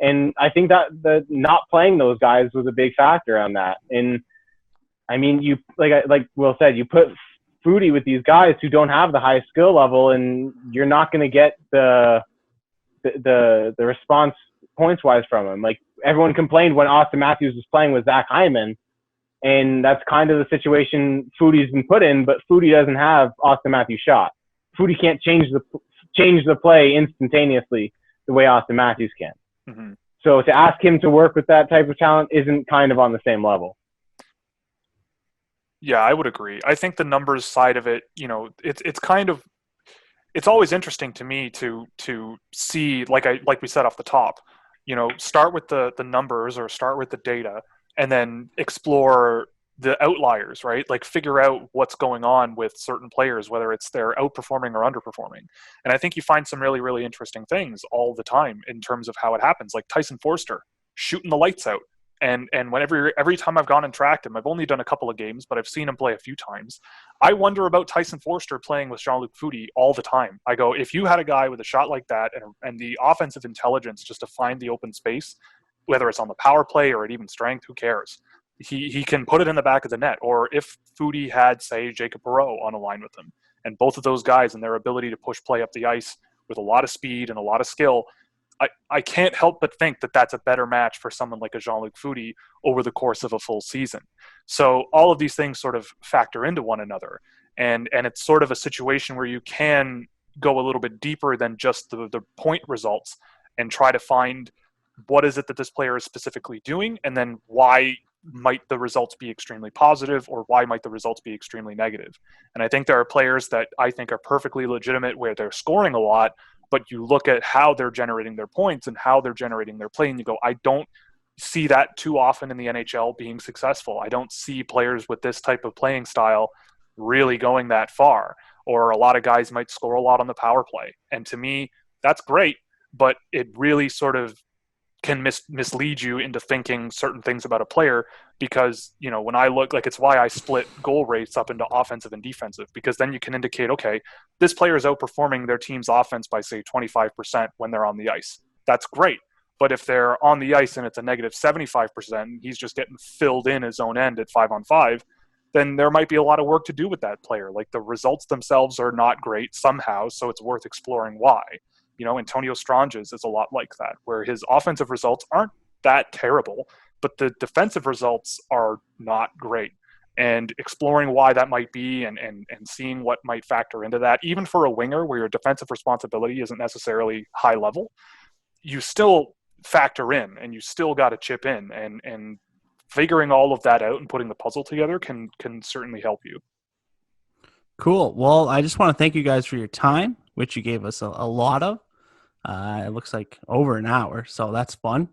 And I think that the not playing those guys was a big factor on that. And I mean, you like Will said, you put Foodie with these guys who don't have the high skill level, and you're not going to get the response points wise from him. Like everyone complained when Austin Matthews was playing with Zach Hyman, and that's kind of the situation Foodie's been put in. But Foodie doesn't have Austin Matthews' shot. Foodie can't change the play instantaneously the way Austin Matthews can. Mm-hmm. So to ask him to work with that type of talent isn't kind of on the same level. Yeah, I would agree. I think the numbers side of it, you know, it's kind of, it's always interesting to me to see, like we said off the top, you know, start with the numbers or start with the data and then explore the outliers, right? Like figure out what's going on with certain players, whether it's they're outperforming or underperforming. And I think you find some really, really interesting things all the time in terms of how it happens. Like Tyson Forster shooting the lights out. And every time I've gone and tracked him, I've only done a couple of games, but I've seen him play a few times. I wonder about Tyson Forster playing with Jean-Luc Foodie all the time. I go, if you had a guy with a shot like that and the offensive intelligence just to find the open space, whether it's on the power play or at even strength, who cares? He can put it in the back of the net. Or if Foodie had, say, Jacob Perreault on a line with him, and both of those guys and their ability to push play up the ice with a lot of speed and a lot of skill, I can't help but think that that's a better match for someone like a Jean-Luc Foodie over the course of a full season. So all of these things sort of factor into one another. And it's sort of a situation where you can go a little bit deeper than just the point results and try to find what is it that this player is specifically doing, and then why might the results be extremely positive or why might the results be extremely negative. And I think there are players that I think are perfectly legitimate where they're scoring a lot, but you look at how they're generating their points and how they're generating their play, and you go, I don't see that too often in the NHL being successful. I don't see players with this type of playing style really going that far, or a lot of guys might score a lot on the power play. And to me, that's great, but it really sort of can mislead you into thinking certain things about a player because, you know, when I look, like, it's why I split goal rates up into offensive and defensive, because then you can indicate, okay, this player is outperforming their team's offense by, say, 25% when they're on the ice. That's great. But if they're on the ice and it's a negative 75%, and he's just getting filled in his own end at 5-on-5, then there might be a lot of work to do with that player. Like the results themselves are not great somehow, so it's worth exploring why. You know, Antonio Stranges is a lot like that, where his offensive results aren't that terrible, but the defensive results are not great. And exploring why that might be and seeing what might factor into that, even for a winger where your defensive responsibility isn't necessarily high level, you still factor in and you still got to chip in, and figuring all of that out and putting the puzzle together can certainly help you. Cool. Well, I just want to thank you guys for your time, which you gave us a lot of. It looks like over an hour, so that's fun.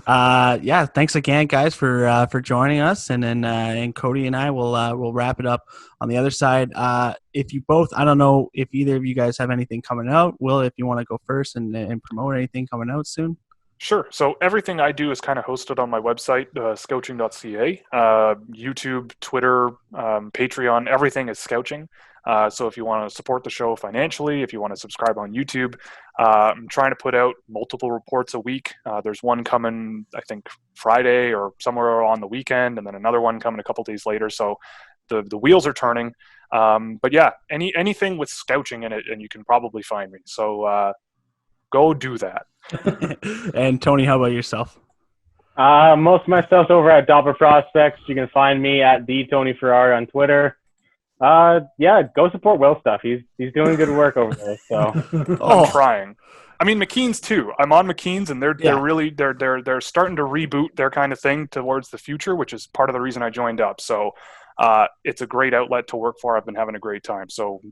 Yeah, thanks again, guys, for joining us, and then and Cody and I will wrap it up on the other side. If you both, I don't know if either of you guys have anything coming out. Will, if you want to go first and promote anything coming out soon. Sure. So everything I do is kind of hosted on my website, scouching.ca. YouTube, Twitter, Patreon, everything is Scouching. So if you want to support the show financially, if you want to subscribe on YouTube, I'm trying to put out multiple reports a week. There's one coming, I think, Friday or somewhere on the weekend, and then another one coming a couple days later. So the wheels are turning. But yeah, anything with Scouching in it, and you can probably find me. So go do that. And Tony, how about yourself? Most of my stuff's over at Dobber Prospects. You can find me at the Tony Ferrari on Twitter. Yeah, go support Will's stuff. He's doing good work over there. So I'm trying. I mean, Mckeen's too. I'm on Mckeen's, and they're really they're starting to reboot their kind of thing towards the future, which is part of the reason I joined up. So it's a great outlet to work for. I've been having a great time. So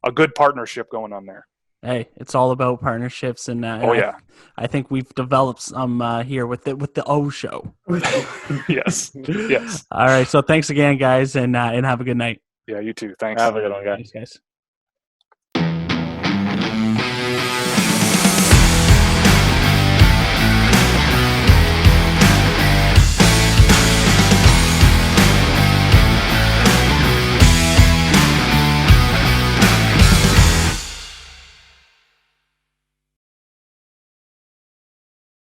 a good partnership going on there. Hey, it's all about partnerships, and I think we've developed some here with the O show. Yes. All right, so thanks again, guys, and have a good night. Yeah, you too. Thanks. have a good one, guys. Thanks, guys.